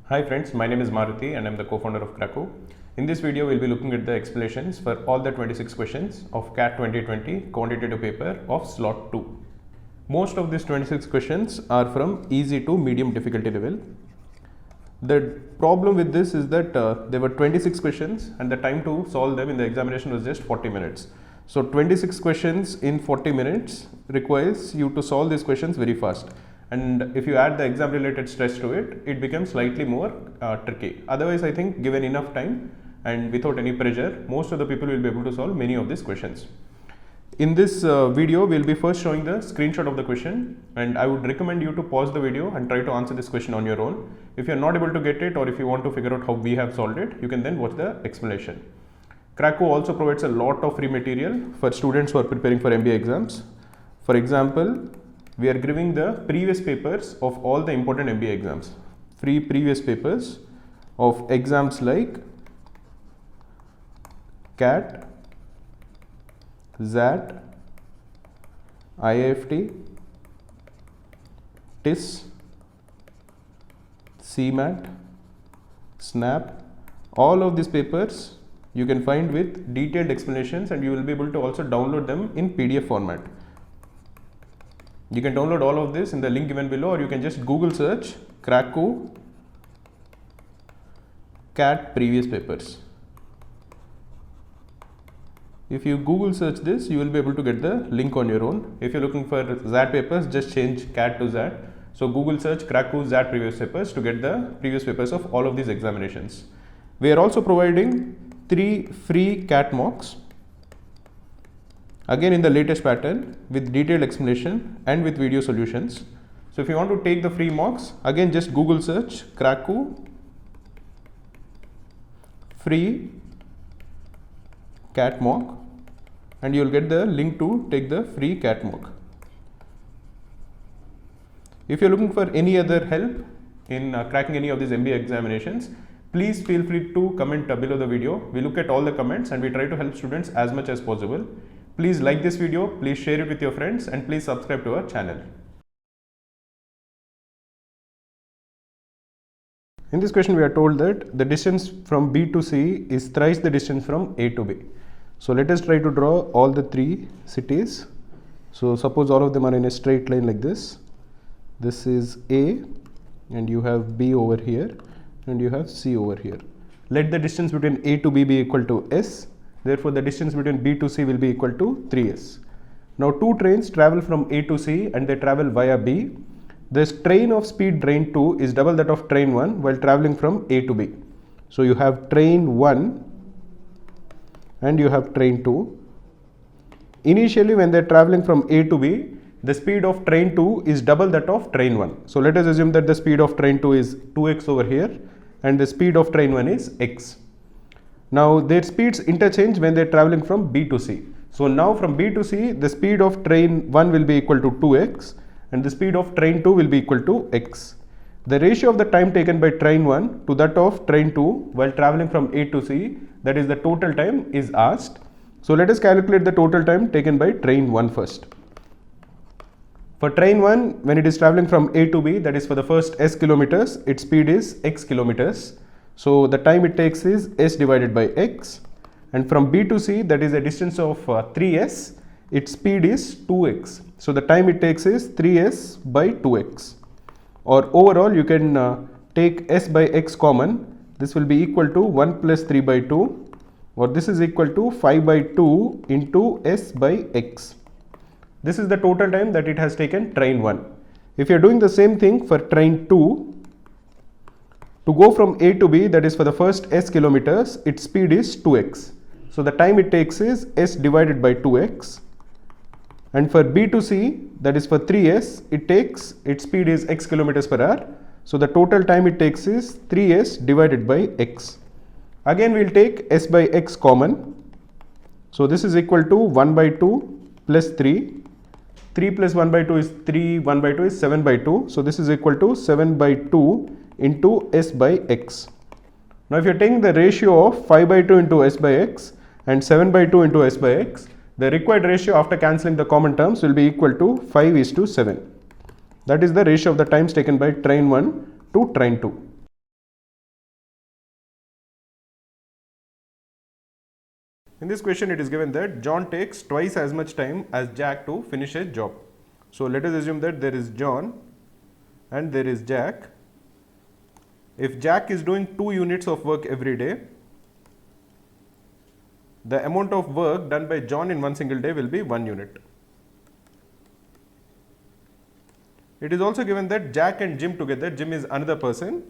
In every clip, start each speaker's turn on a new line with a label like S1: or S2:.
S1: Hi friends, my name is Maruti and I'm the co-founder of Krakow. In this video, we'll be looking at the explanations for all the 26 questions of CAT 2020 quantitative paper of slot 2. Most of these 26 questions are from easy to medium difficulty level. The problem with this is that there were 26 questions and the time to solve them in the examination was just 40 minutes. So 26 questions in 40 minutes requires you to solve these questions very fast. And if you add the exam related stress to it, it becomes slightly more tricky. Otherwise, I think given enough time and without any pressure, most of the people will be able to solve many of these questions. In this video, we'll be first showing the screenshot of the question, and I would recommend you to pause the video and try to answer this question on your own. If you're not able to get it, or if you want to figure out how we have solved it, you can then watch the explanation. Krakow also provides a lot of free material for students who are preparing for MBA exams. For example, we are giving the previous papers of all the important MBA exams. Free previous papers of exams like CAT, XAT, IIFT, TIS, CMAT, SNAP. All of these papers you can find with detailed explanations, and you will be able to also download them in PDF format. You can download all of this in the link given below, or you can just Google search Krakow CAT previous papers. If you Google search this, you will be able to get the link on your own. If you're looking for XAT papers, just change CAT to XAT. So Google search Krakow XAT previous papers to get the previous papers of all of these examinations. We are also providing 3 free CAT mocks, again in the latest pattern with detailed explanation and with video solutions. So if you want to take the free mocks, again just Google search Krakow free CAT mock and you will get the link to take the free CAT mock. If you are looking for any other help in cracking any of these MBA examinations, please feel free to comment below the video. We look at all the comments and we try to help students as much as possible. Please like this video, please share it with your friends, and please subscribe to our channel. In this question, we are told that the distance from B to C is thrice the distance from A to B. So let us try to draw all the 3 cities. So suppose all of them are in a straight line like this. This is A, and you have B over here, and you have C over here. Let the distance between A to B be equal to S. Therefore, the distance between B to C will be equal to 3S. Now, 2 trains travel from A to C and they travel via B. The train of speed train 2 is double that of train 1 while traveling from A to B. So, you have train 1 and you have train 2. Initially, when they are traveling from A to B, the speed of train 2 is double that of train 1. So, let us assume that the speed of train 2 is 2x over here and the speed of train 1 is x. Now their speeds interchange when they are traveling from B to C. So now from B to C, the speed of train 1 will be equal to 2x and the speed of train 2 will be equal to x. The ratio of the time taken by train 1 to that of train 2 while traveling from A to C, that is the total time, is asked. So let us calculate the total time taken by train 1 first. For train 1, when it is traveling from A to B, that is for the first s kilometers, its speed is x kilometers. So the time it takes is s divided by x, and from B to C, that is a distance of 3s, its speed is 2x. So the time it takes is 3s by 2x. Or overall, you can take s by x common. This will be equal to 1 plus 3 by 2, or this is equal to 5 by 2 into s by x. This is the total time that it has taken train 1. If you are doing the same thing for train 2, to go from A to B, that is for the first s kilometers, its speed is 2x. So the time it takes is s divided by 2x. And for B to C, that is for 3s, its speed is x kilometers per hour. So the total time it takes is 3s divided by x. Again, we will take s by x common. So this is equal to 1 by 2 plus 3. 3 plus 1 by 2 is 3, 1 by 2 is 7 by 2. So this is equal to 7 by 2 into s by x. Now if you are taking the ratio of 5 by 2 into s by x and 7 by 2 into s by x, the required ratio after cancelling the common terms will be equal to 5:7. That is the ratio of the times taken by train 1 to train 2. In this question, it is given that John takes twice as much time as Jack to finish a job. So let us assume that there is John and there is Jack. If Jack is doing 2 units of work every day, the amount of work done by John in one single day will be 1 unit. It is also given that Jack and Jim together, Jim is another person,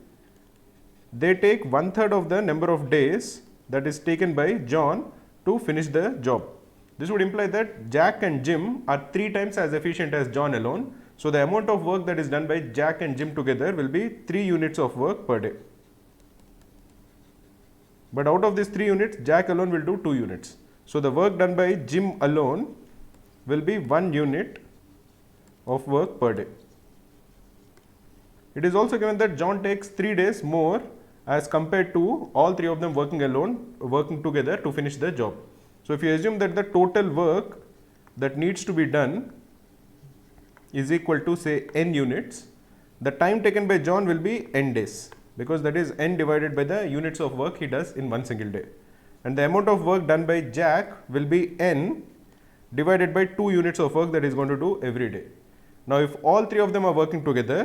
S1: they take 1/3 of the number of days that is taken by John to finish the job. This would imply that Jack and Jim are 3 times as efficient as John alone. So the amount of work that is done by Jack and Jim together will be 3 units of work per day. But out of these 3 units, Jack alone will do 2 units. So the work done by Jim alone will be 1 unit of work per day. It is also given that John takes 3 days more as compared to all 3 of them working together to finish the job. So if you assume that the total work that needs to be done is equal to say n units, the time taken by John will be n days, because that is n divided by the units of work he does in one single day. And the amount of work done by Jack will be n divided by 2 units of work that he is going to do every day. Now if all 3 of them are working together,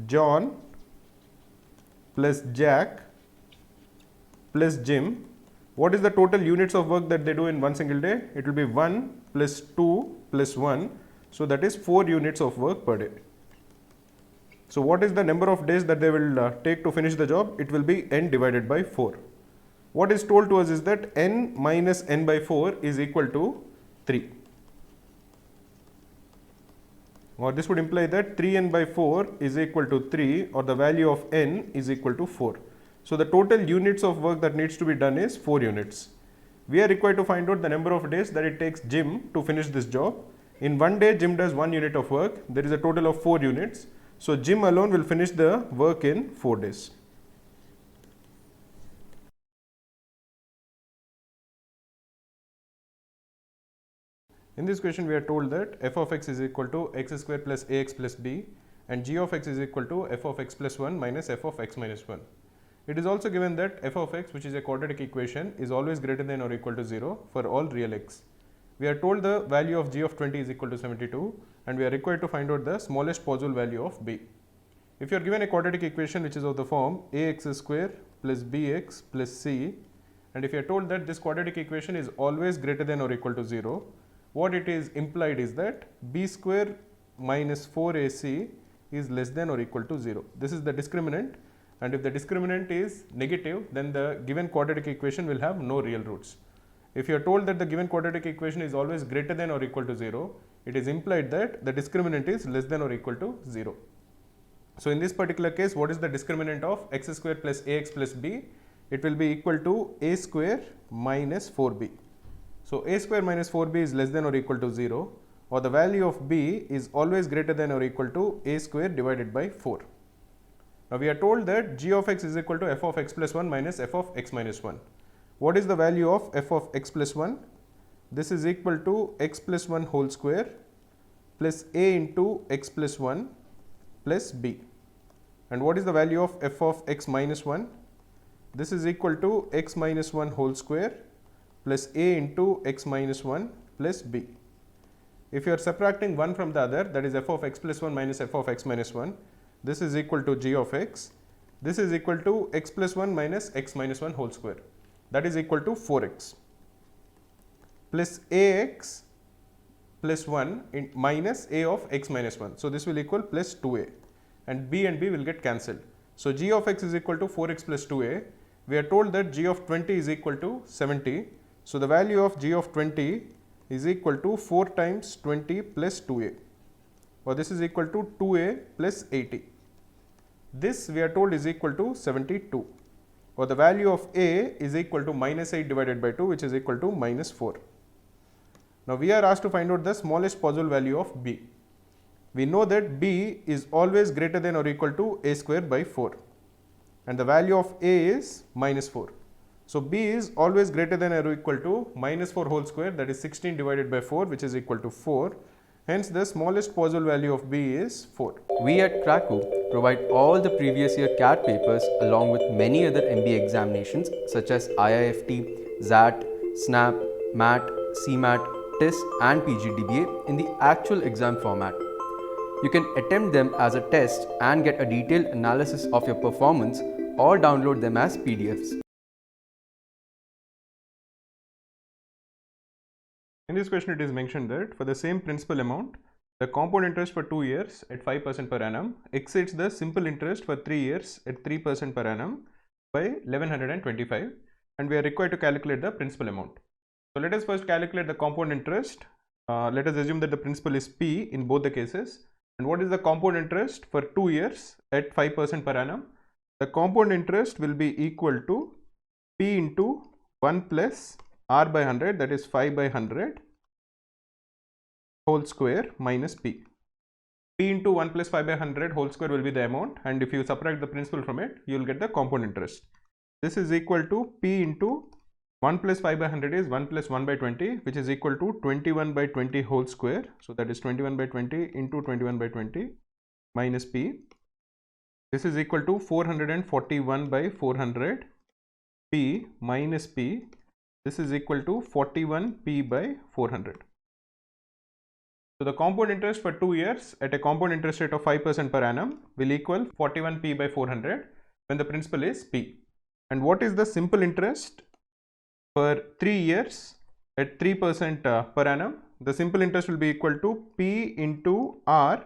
S1: John plus Jack plus Jim, what is the total units of work that they do in one single day? It will be 1 plus 2 plus 1. So that is 4 units of work per day. So what is the number of days that they will take to finish the job? It will be n divided by 4. What is told to us is that n minus n by 4 is equal to 3. Or this would imply that 3n by 4 is equal to 3, or the value of n is equal to 4. So the total units of work that needs to be done is 4 units. We are required to find out the number of days that it takes Jim to finish this job. In one day, Jim does 1 unit of work. There is a total of 4 units. So Jim alone will finish the work in 4 days. In this question, we are told that f of x is equal to x square plus ax plus b, and g of x is equal to f of x plus 1 minus f of x minus 1. It is also given that f of x, which is a quadratic equation, is always greater than or equal to 0 for all real x. We are told the value of g of 20 is equal to 72, and we are required to find out the smallest possible value of b. If you are given a quadratic equation which is of the form ax square plus bx plus c, and if you are told that this quadratic equation is always greater than or equal to 0, what it is implied is that b square minus 4ac is less than or equal to 0. This is the discriminant, and if the discriminant is negative, then the given quadratic equation will have no real roots. If you are told that the given quadratic equation is always greater than or equal to 0, it is implied that the discriminant is less than or equal to 0. So in this particular case, what is the discriminant of x square plus ax plus b? It will be equal to a square minus 4b. So a square minus 4b is less than or equal to 0, or the value of b is always greater than or equal to a square divided by 4. Now we are told that g of x is equal to f of x plus 1 minus f of x minus 1. What is the value of f of x plus 1? This is equal to x plus 1 whole square plus a into x plus 1 plus b. And what is the value of f of x minus 1? This is equal to x minus 1 whole square plus a into x minus 1 plus b. If you are subtracting one from the other, that is f of x plus 1 minus f of x minus 1, this is equal to g of x. This is equal to x plus 1 minus x minus 1 whole square. That is equal to 4x plus ax plus 1 minus a of x minus 1. So this will equal plus 2a, and b will get cancelled. So g of x is equal to 4x plus 2a. We are told that g of 20 is equal to 70. So the value of g of 20 is equal to 4 times 20 plus 2a, or this is equal to 2a plus 80. This we are told is equal to 72, or the value of a is equal to minus 8 divided by 2, which is equal to minus 4. Now we are asked to find out the smallest possible value of b. We know that b is always greater than or equal to a square by 4, and the value of a is minus 4. So b is always greater than or equal to minus 4 whole square, that is 16 divided by 4, which is equal to 4. Hence the smallest possible value of b is 4.
S2: We at Krakow provide all the previous year CAT papers along with many other MBA examinations such as IIFT, XAT, SNAP, MAT, CMAT, TIS and PGDBA in the actual exam format. You can attempt them as a test and get a detailed analysis of your performance or download them as PDFs.
S1: In this question, it is mentioned that for the same principal amount, the compound interest for 2 years at 5% per annum exceeds the simple interest for 3 years at 3% per annum by 1125, and we are required to calculate the principal amount. So let us first calculate the compound interest. Let us assume that the principal is P in both the cases. And what is the compound interest for 2 years at 5% per annum? The compound interest will be equal to P into 1 plus R by 100, that is 5 by 100 whole square minus P. P into 1 plus 5 by 100 whole square will be the amount, and if you subtract the principal from it, you will get the compound interest. This is equal to P into 1 plus 5 by 100 is 1 plus 1 by 20, which is equal to 21 by 20 whole square. So that is 21 by 20 into 21 by 20 minus P. This is equal to 441 by 400 P minus P. This is equal to 41 P by 400. So the compound interest for 2 years at a compound interest rate of 5% per annum will equal 41 P by 400 when the principal is P. And what is the simple interest for 3 years at 3% per annum? The simple interest will be equal to P into R,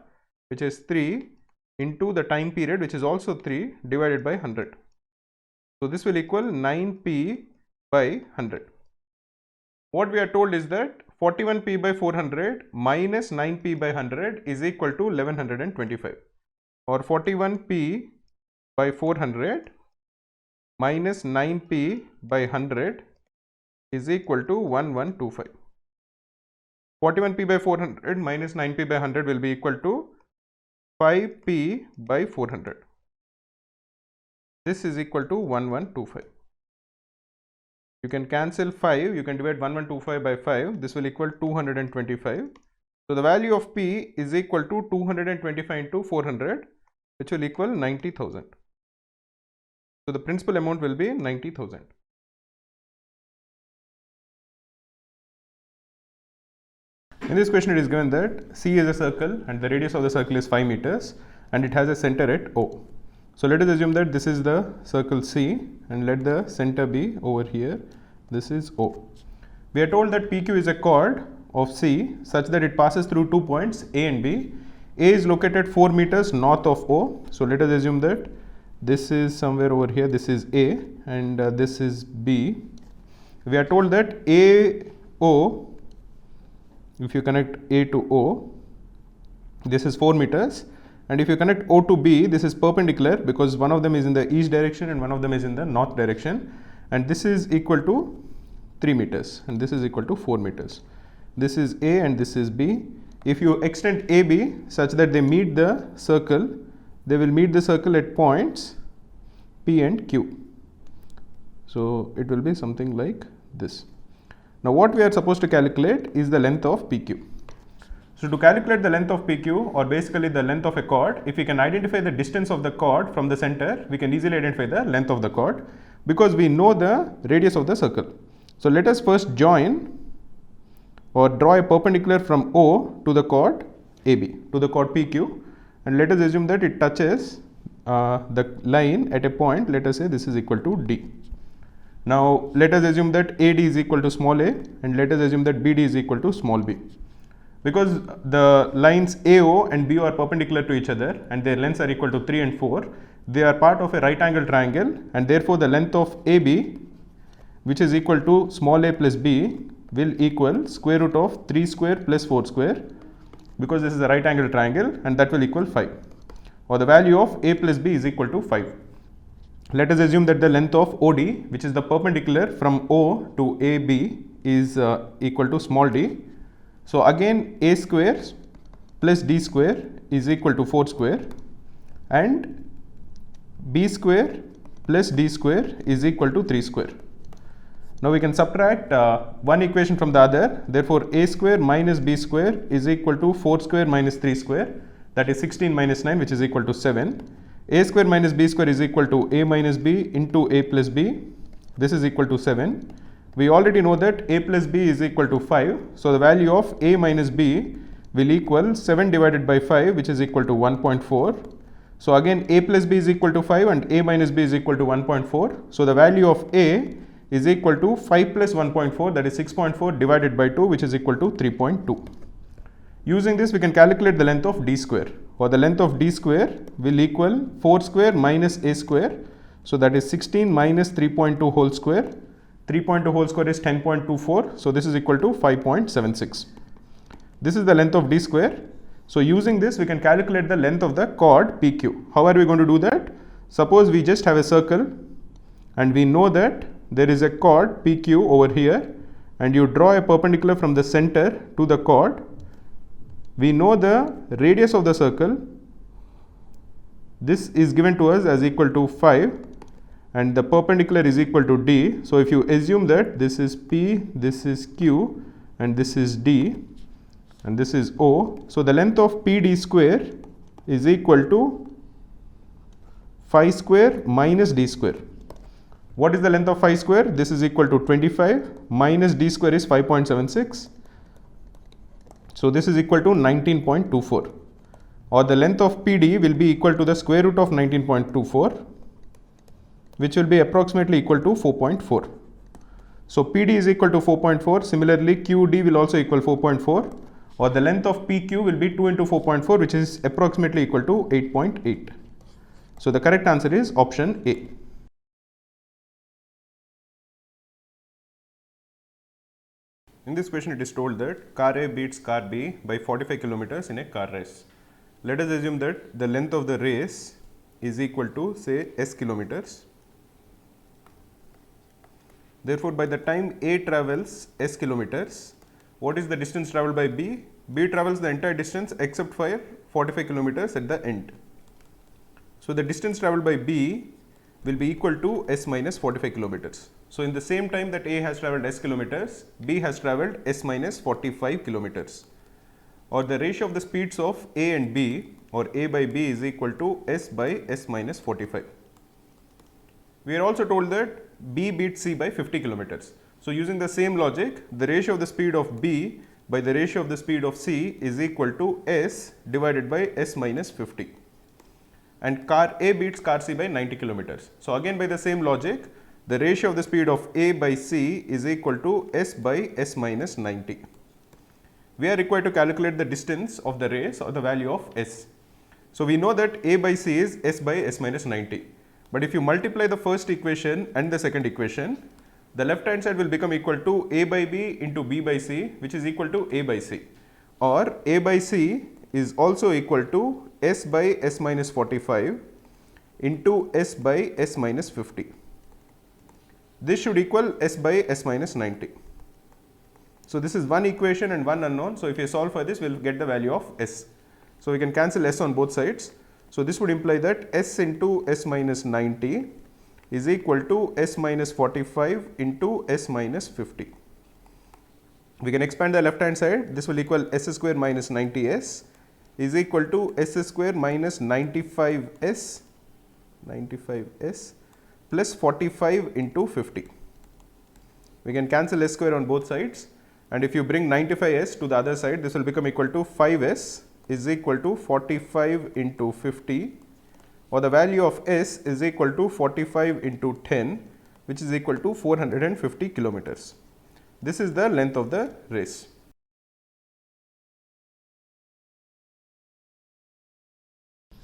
S1: which is 3, into the time period, which is also 3, divided by 100. So this will equal 9P by 100. What we are told is that 41P by 400 minus 9P by 100 is equal to 1125, or 41P by 400 minus 9P by 100 is equal to 1125. 41P by 400 minus 9P by 100 will be equal to 5P by 400. This is equal to 1125. You can cancel 5, you can divide 1125 by 5, this will equal 225. So the value of P is equal to 225 into 400, which will equal 90,000. So the principal amount will be 90,000. In this question, it is given that C is a circle and the radius of the circle is 5 meters and it has a center at O. So let us assume that this is the circle C and let the center be over here. This is O. We are told that PQ is a chord of C such that it passes through 2 points A and B. A is located 4 meters north of O. So let us assume that this is somewhere over here. This is A and this is B. We are told that AO, if you connect A to O, this is 4 meters. And if you connect O to B, this is perpendicular because one of them is in the east direction and one of them is in the north direction. And this is equal to 3 meters and this is equal to 4 meters. This is A and this is B. If you extend AB such that they meet the circle, they will meet the circle at points P and Q. So it will be something like this. Now what we are supposed to calculate is the length of PQ. So to calculate the length of PQ, or basically the length of a chord, if we can identify the distance of the chord from the center, we can easily identify the length of the chord because we know the radius of the circle. So let us first join or draw a perpendicular from O to the chord AB, to the chord PQ, and let us assume that it touches the line at a point, let us say this is equal to D. Now let us assume that AD is equal to small a and let us assume that BD is equal to small b. Because the lines AO and BO are perpendicular to each other and their lengths are equal to 3 and 4, they are part of a right angle triangle, and therefore the length of AB, which is equal to small a plus b, will equal square root of 3 square plus 4 square, because this is a right angle triangle, and that will equal 5, or the value of a plus b is equal to 5. Let us assume that the length of OD, which is the perpendicular from O to AB, is equal to small d. So again a square plus d square is equal to 4 square, and b square plus d square is equal to 3 square. Now we can subtract one equation from the other. Therefore a square minus b square is equal to 4 square minus 3 square, that is 16 minus 9, which is equal to 7. A square minus b square is equal to a minus b into a plus b. This is equal to 7. We already know that a plus b is equal to 5. So the value of a minus b will equal 7 divided by 5, which is equal to 1.4. So again a plus b is equal to 5 and a minus b is equal to 1.4. So the value of a is equal to 5 plus 1.4, that is 6.4 divided by 2, which is equal to 3.2. Using this we can calculate the length of d square, or the length of d square will equal 4 square minus a square. So that is 16 minus 3.2 whole square. 3.2 whole square is 10.24. So this is equal to 5.76. This is the length of d square. So using this we can calculate the length of the chord PQ. How are we going to do that? Suppose we just have a circle and we know that there is a chord PQ over here, and you draw a perpendicular from the center to the chord. We know the radius of the circle. This is given to us as equal to 5, and the perpendicular is equal to d. So if you assume that this is P, this is Q, and this is D, and this is O, so the length of PD square is equal to phi square minus d square. What is the length of phi square? This is equal to 25 minus d square is 5.76. So this is equal to 19.24, or the length of PD will be equal to the square root of 19.24, which will be approximately equal to 4.4. So PD is equal to 4.4. Similarly, QD will also equal 4.4, or the length of PQ will be 2 into 4.4, which is approximately equal to 8.8. So the correct answer is option A. In this question it is told that car A beats car B by 45 kilometers in a car race. Let us assume that the length of the race is equal to, say, s kilometers. Therefore, by the time A travels s kilometers, what is the distance travelled by B? B travels the entire distance except for 45 kilometers at the end. So the distance travelled by B will be equal to s minus 45 kilometers. So in the same time that A has travelled s kilometers, B has travelled s minus 45 kilometers, or the ratio of the speeds of A and B, or A by B, is equal to s by s minus 45. We are also told that B beats C by 50 kilometers. So using the same logic, the ratio of the speed of B by the ratio of the speed of C is equal to s divided by s minus 50. And car A beats car C by 90 kilometers. So again by the same logic, the ratio of the speed of A by C is equal to s by s minus 90. We are required to calculate the distance of the race, or the value of s. So we know that A by C is s by s minus 90. But if you multiply the first equation and the second equation, the left hand side will become equal to A by B into B by C, which is equal to A by C. Or A by C is also equal to s by s minus 45 into s by s minus 50. This should equal s by s minus 90. So this is one equation and one unknown. So if you solve for this, we will get the value of s. So we can cancel s on both sides. So this would imply that s into s minus 90 is equal to s minus 45 into s minus 50. We can expand the left hand side. This will equal s square minus 90s is equal to s square minus 95s plus 45 into 50. We can cancel s square on both sides, and if you bring 95s to the other side, this will become equal to 5s is equal to 45 into 50, or the value of s is equal to 45 into 10, which is equal to 450 kilometers. This is the length of the race.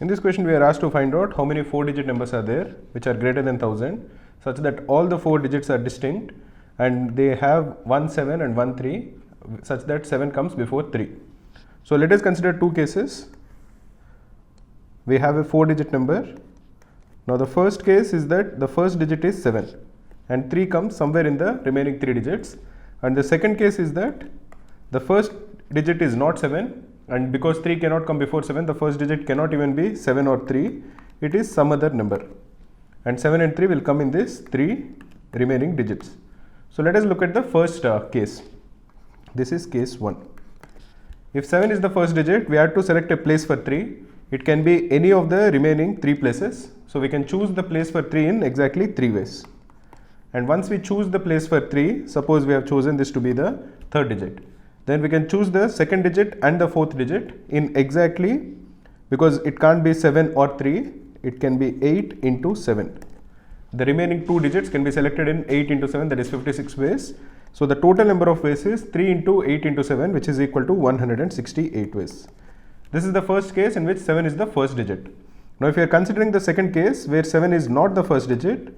S1: In this question, we are asked to find out how many 4-digit numbers are there which are greater than 1000, such that all the 4 digits are distinct and they have 1 7 and 1 3, such that 7 comes before 3. So let us consider two cases. We have a 4-digit number. Now the first case is that the first digit is 7 and 3 comes somewhere in the remaining 3 digits, and the second case is that the first digit is not 7, and because 3 cannot come before 7, the first digit cannot even be 7 or 3, it is some other number, and 7 and 3 will come in this 3 remaining digits. So let us look at the first case. This is case 1. If 7 is the first digit, we have to select a place for 3. It can be any of the remaining 3 places. So we can choose the place for 3 in exactly 3 ways. and once we choose the place for 3, suppose we have chosen this to be the third digit, then we can choose the second digit and the fourth digit in exactly, because it can't be 7 or 3, it can be 8 into 7. The remaining 2 digits can be selected in 8 into 7, that is 56 ways. So the total number of ways is 3 into 8 into 7, which is equal to 168 ways. This is the first case in which 7 is the first digit. Now if you are considering the second case where 7 is not the first digit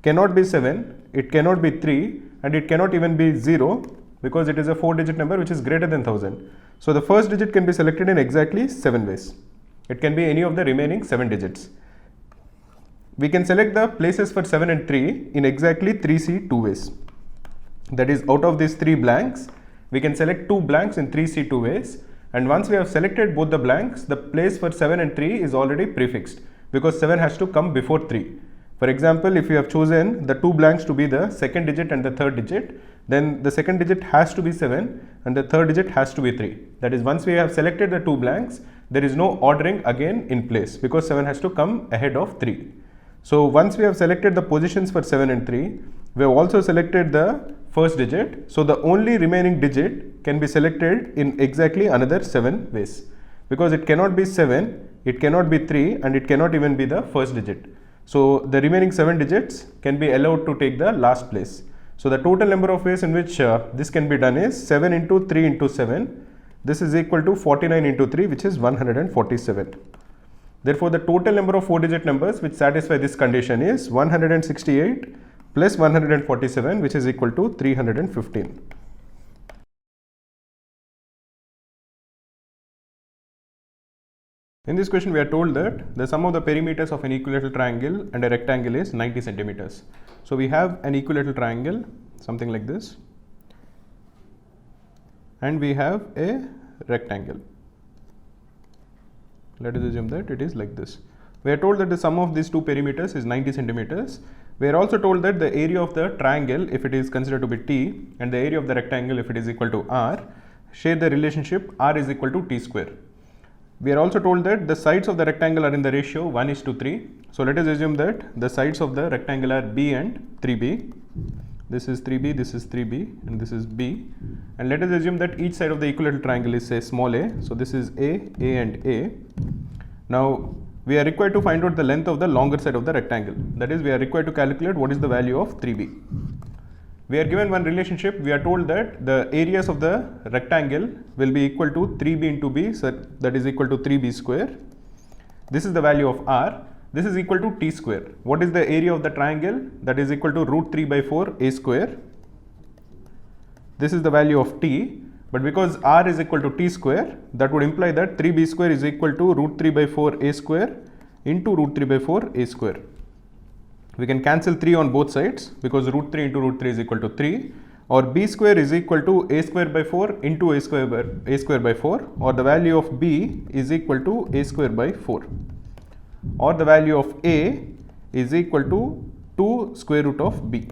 S1: cannot be 7, it cannot be 3, and it cannot even be 0, because it is a 4-digit number which is greater than 1000. So the first digit can be selected in exactly 7 ways. It can be any of the remaining 7 digits. We can select the places for 7 and 3 in exactly 3C 2 ways. That is, out of these 3 blanks, we can select 2 blanks in 3C 2 ways, and once we have selected both the blanks, the place for 7 and 3 is already prefixed, because 7 has to come before 3. For example, if you have chosen the 2 blanks to be the second digit and the third digit, then the second digit has to be 7 and the third digit has to be 3. That is, once we have selected the 2 blanks, there is no ordering again in place, because 7 has to come ahead of 3. So once we have selected the positions for 7 and 3, we have also selected the first digit. So the only remaining digit can be selected in exactly another 7 ways, because it cannot be 7, it cannot be 3, and it cannot even be the first digit. So the remaining 7 digits can be allowed to take the last place. So the total number of ways in which this can be done is 7 into 3 into 7. This is equal to 49 into 3, which is 147. Therefore, the total number of 4-digit numbers which satisfy this condition is 168 plus 147, which is equal to 315. In this question, we are told that the sum of the perimeters of an equilateral triangle and a rectangle is 90 centimeters. So we have an equilateral triangle, something like this, and we have a rectangle. Let us assume that it is like this. We are told that the sum of these two perimeters is 90 centimeters. We are also told that the area of the triangle, if it is considered to be T, and the area of the rectangle, if it is equal to R, share the relationship R is equal to T square. We are also told that the sides of the rectangle are in the ratio 1:3. So let us assume that the sides of the rectangle are B and 3B. This is 3B, this is 3B, and this is B. And let us assume that each side of the equilateral triangle is, say, small a. So this is A, and A. Now we are required to find out the length of the longer side of the rectangle. That is, we are required to calculate what is the value of 3B. We are given one relationship. We are told that the areas of the rectangle will be equal to 3B into B, so that is equal to 3B square. This is the value of R. This is equal to T square. What is the area of the triangle? That is equal to root 3 by 4 A square. This is the value of T, but because R is equal to T square, that would imply that 3B square is equal to root 3 by 4 A square into root 3 by 4 A square. We can cancel 3 on both sides, because root 3 into root 3 is equal to 3, or B square is equal to A square by 4 into A square by 4, or the value of B is equal to A square by 4, or the value of A is equal to 2 square root of B.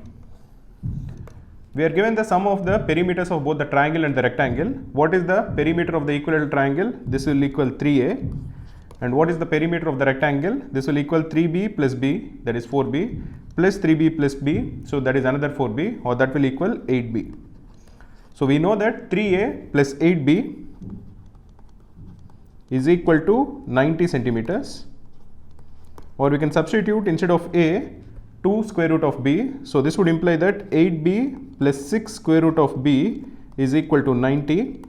S1: We are given the sum of the perimeters of both the triangle and the rectangle. What is the perimeter of the equilateral triangle? This will equal 3A. And what is the perimeter of the rectangle? This will equal 3B plus B, that is 4B, plus 3B plus B, so that is another 4B, or that will equal 8B. So we know that 3A plus 8B is equal to 90 centimeters, or we can substitute instead of A 2 square root of B. So this would imply that 8B plus 6 square root of B is equal to 90.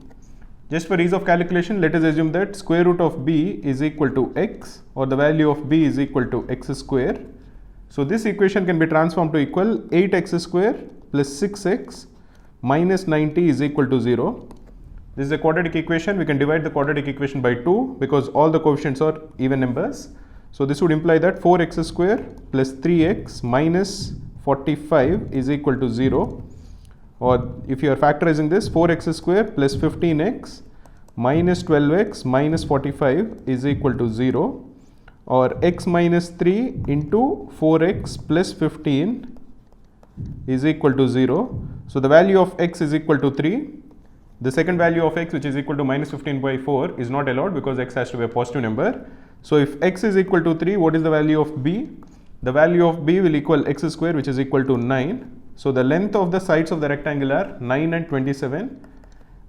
S1: Just for ease of calculation, let us assume that square root of B is equal to x, or the value of B is equal to x square. So this equation can be transformed to equal 8x square plus 6x minus 90 is equal to 0. This is a quadratic equation. We can divide the quadratic equation by 2 because all the coefficients are even numbers. So this would imply that 4x square plus 3x minus 45 is equal to 0. Or if you are factorizing this, 4x square plus 15x minus 12x minus 45 is equal to 0, or x minus 3 into 4x plus 15 is equal to 0. So the value of x is equal to 3. The second value of x, which is equal to minus 15 by 4, is not allowed because x has to be a positive number. So if x is equal to 3, what is the value of b? the value of b will equal x square, which is equal to 9. So the length of the sides of the rectangle are 9 and 27.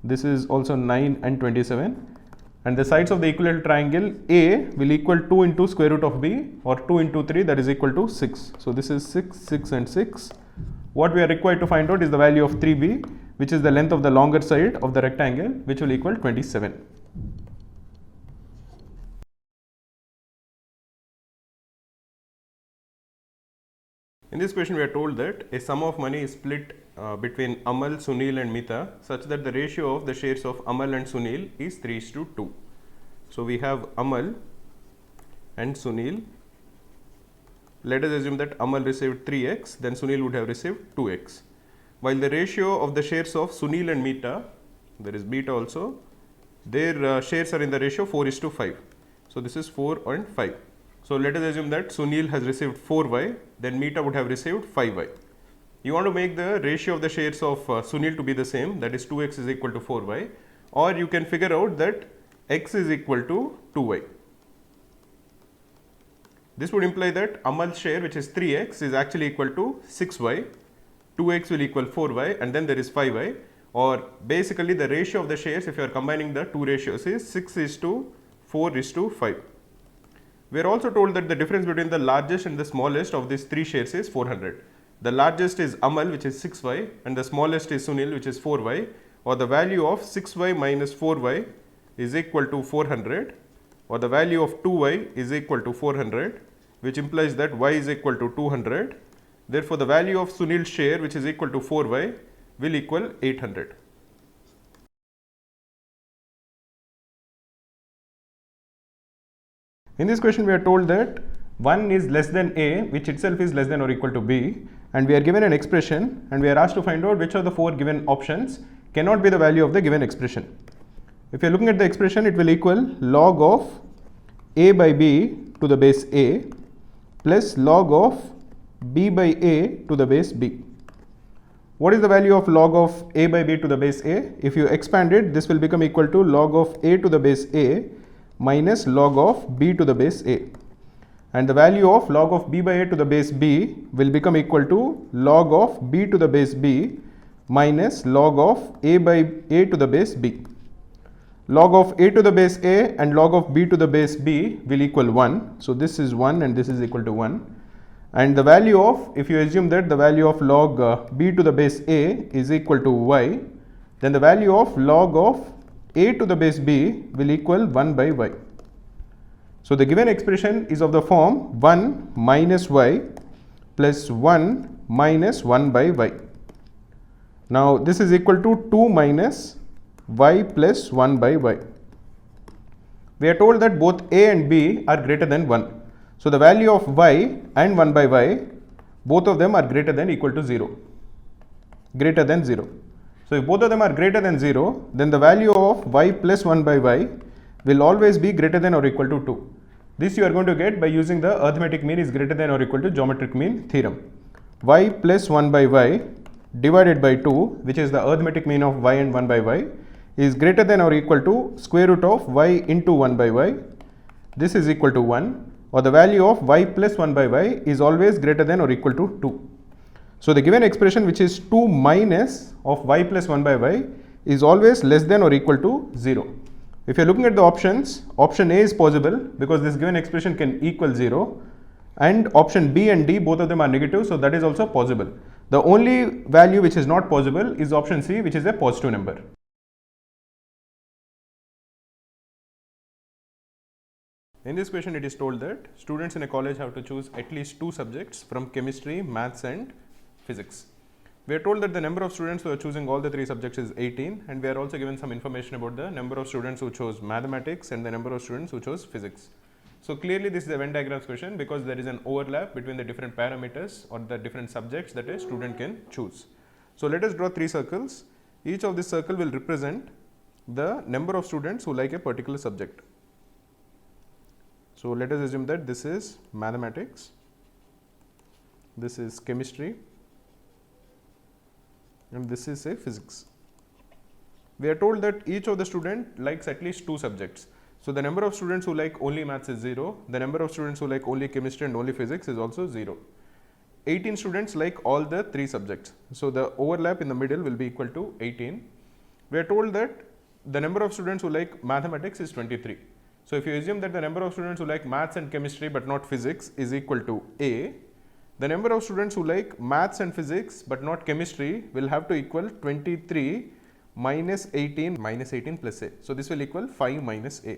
S1: This is also 9 and 27. And the sides of the equilateral triangle A will equal 2 into square root of b, or 2 into 3, that is equal to 6. So this is 6, 6 and 6. What we are required to find out is the value of 3b, which is the length of the longer side of the rectangle, which will equal 27. In this question, we are told that a sum of money is split between Amal, Sunil and Mita such that the ratio of the shares of Amal and Sunil is 3:2. So we have Amal and Sunil. Let us assume that Amal received 3x, then Sunil would have received 2x. While the ratio of the shares of Sunil and Mita, there is beta also, their shares are in the ratio 4:5. So this is 4 and 5. So let us assume that Sunil has received 4y, then Mita would have received 5y. You want to make the ratio of the shares of Sunil to be the same, that is 2x is equal to 4y, or you can figure out that x is equal to 2y. This would imply that Amal's share, which is 3x, is actually equal to 6y, 2x will equal 4y, and then there is 5y, or basically the ratio of the shares, if you are combining the two ratios, is 6:4:5. We are also told that the difference between the largest and the smallest of these three shares is 400. The largest is Amal, which is 6y, and the smallest is Sunil, which is 4y, or the value of 6y minus 4y is equal to 400, or the value of 2y is equal to 400, which implies that y is equal to 200. Therefore, the value of Sunil's share, which is equal to 4y, will equal 800. In this question, we are told that 1 is less than a, which itself is less than or equal to b, and we are given an expression and we are asked to find out which of the four given options cannot be the value of the given expression. If you are looking at the expression, it will equal log of a by b to the base a plus log of b by a to the base b. What is the value of log of a by b to the base a? If you expand it, this will become equal to log of a to the base a minus log of b to the base a, and the value of log of b by a to the base b will become equal to log of b to the base b minus log of a by a to the base b. Log of a to the base a and log of b to the base b will equal 1. So this is 1 and this is equal to 1, and the value of, if you assume that the value of log b to the base a is equal to y, then the value of log of a to the base b will equal 1 by y. So the given expression is of the form 1 minus y plus 1 minus 1 by y. Now this is equal to 2 minus y plus 1 by y. We are told that both a and b are greater than 1. So the value of y and 1 by y, both of them are greater than equal to 0. Greater than 0. So if both of them are greater than 0, then the value of y plus 1 by y will always be greater than or equal to 2. This you are going to get by using the arithmetic mean is greater than or equal to geometric mean theorem. Y plus 1 by y divided by 2, which is the arithmetic mean of y and 1 by y, is greater than or equal to square root of y into 1 by y. This is equal to 1, or the value of y plus 1 by y is always greater than or equal to 2. So the given expression, which is 2 minus of y plus 1 by y, is always less than or equal to 0. If you are looking at the options, option A is possible because this given expression can equal 0, and option B and D, both of them are negative, so that is also possible. The only value which is not possible is option C, which is a positive number. In this question, it is told that students in a college have to choose at least 2 subjects from chemistry, maths and physics. We are told that the number of students who are choosing all the 3 subjects is 18, and we are also given some information about the number of students who chose mathematics and the number of students who chose physics. So clearly this is a Venn diagrams question because there is an overlap between the different parameters or the different subjects that a student can choose. So let us draw 3 circles. Each of this circle will represent the number of students who like a particular subject. So let us assume that this is mathematics, this is chemistry, and this is a physics. We are told that each of the student likes at least 2 subjects. So the number of students who like only maths is 0. The number of students who like only chemistry and only physics is also 0. 18 students like all the 3 subjects. So the overlap in the middle will be equal to 18. We are told that the number of students who like mathematics is 23. So if you assume that the number of students who like maths and chemistry but not physics is equal to A, the number of students who like maths and physics but not chemistry will have to equal 23 minus 18 plus A. So this will equal 5 minus A.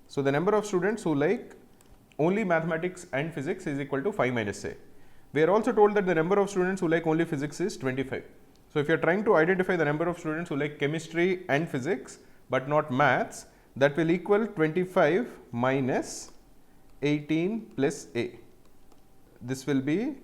S1: So the number of students who like only mathematics and physics is equal to 5 minus A. We are also told that the number of students who like only physics is 25. So if you are trying to identify the number of students who like chemistry and physics but not maths, that will equal 25 minus 18 plus A. This will be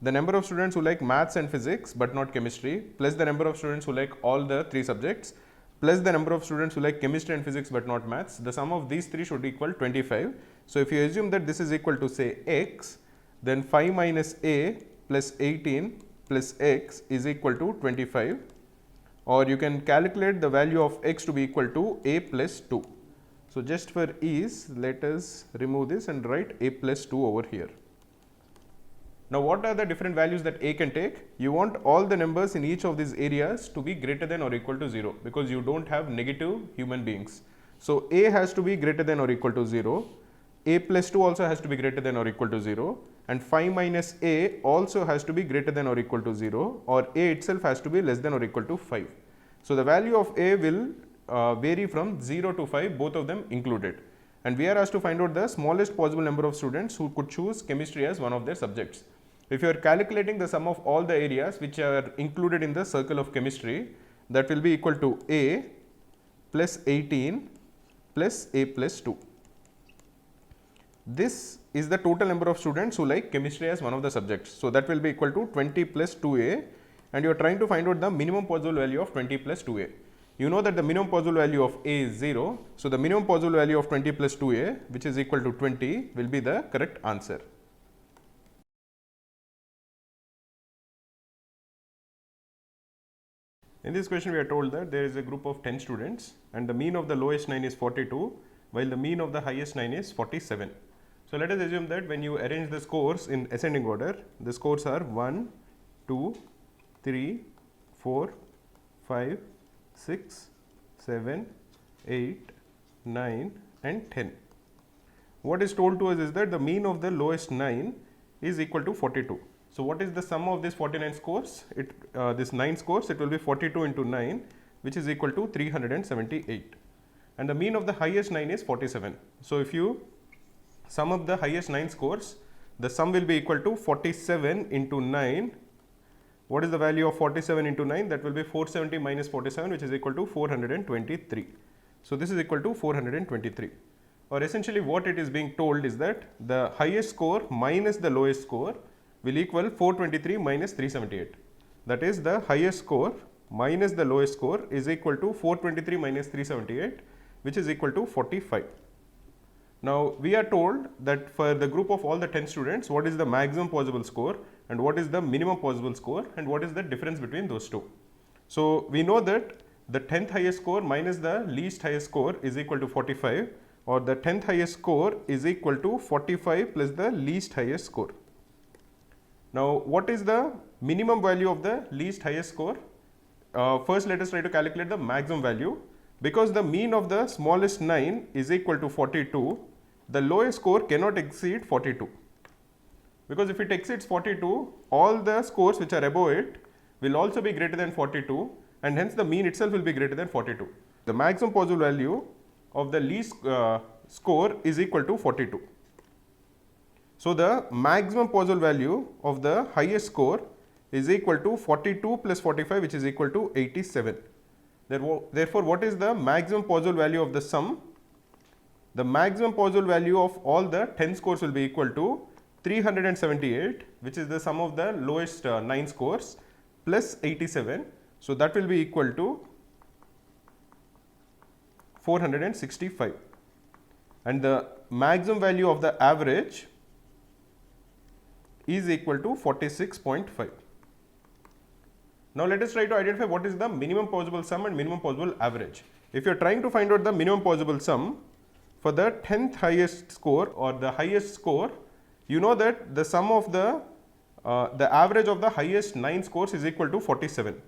S1: the number of students who like maths and physics but not chemistry plus the number of students who like all the 3 subjects plus the number of students who like chemistry and physics but not maths. The sum of these 3 should equal 25. So if you assume that this is equal to say x, then 5 minus A plus 18 plus x is equal to 25, or you can calculate the value of x to be equal to A plus 2. So just for ease, let us remove this and write A plus 2 over here. Now what are the different values that A can take? You want all the numbers in each of these areas to be greater than or equal to 0, because you don't have negative human beings. So A has to be greater than or equal to 0, A plus 2 also has to be greater than or equal to 0, and 5 minus A also has to be greater than or equal to 0, or A itself has to be less than or equal to 5. So the value of A will vary from 0 to 5, both of them included. And we are asked to find out the smallest possible number of students who could choose chemistry as one of their subjects. If you are calculating the sum of all the areas which are included in the circle of chemistry, that will be equal to A plus 18 plus A plus 2. This is the total number of students who like chemistry as one of the subjects. So that will be equal to 20 plus 2A, and you are trying to find out the minimum possible value of 20 plus 2A. You know that the minimum possible value of A is 0. So the minimum possible value of 20 plus 2A, which is equal to 20, will be the correct answer. In this question, we are told that there is a group of 10 students and the mean of the lowest 9 is 42, while the mean of the highest 9 is 47. So let us assume that when you arrange the scores in ascending order, the scores are 1, 2, 3, 4, 5, 6, 7, 8, 9 and 10. What is told to us is that the mean of the lowest 9 is equal to 42. So what is the sum of this 49 scores? This 9 scores, it will be 42 into 9, which is equal to 378. And the mean of the highest 9 is 47. So if you sum up the highest 9 scores, the sum will be equal to 47 into 9. What is the value of 47 into 9? That will be 470 minus 47, which is equal to 423. So this is equal to 423. Or essentially what it is being told is that the highest score minus the lowest score will equal 423 minus 378. That is, the highest score minus the lowest score is equal to 423 minus 378, which is equal to 45. Now we are told that for the group of all the 10 students, what is the maximum possible score and what is the minimum possible score and what is the difference between those two. So we know that the 10th highest score minus the least highest score is equal to 45, or the 10th highest score is equal to 45 plus the least highest score. Now what is the minimum value of the least highest score? First let us try to calculate the maximum value. Because the mean of the smallest 9 is equal to 42, the lowest score cannot exceed 42. Because if it exceeds 42, all the scores which are above it will also be greater than 42, and hence the mean itself will be greater than 42. The maximum possible value of the least score is equal to 42. So the maximum possible value of the highest score is equal to 42 plus 45, which is equal to 87. Therefore, what is the maximum possible value of the sum? The maximum possible value of all the 10 scores will be equal to 378, which is the sum of the lowest 9 scores, plus 87. So that will be equal to 465. And the maximum value of the average is equal to 46.5. Now let us try to identify what is the minimum possible sum and minimum possible average. If you are trying to find out the minimum possible sum, for the 10th highest score or the highest score, you know that the sum of the average of the highest 9 scores is equal to 47.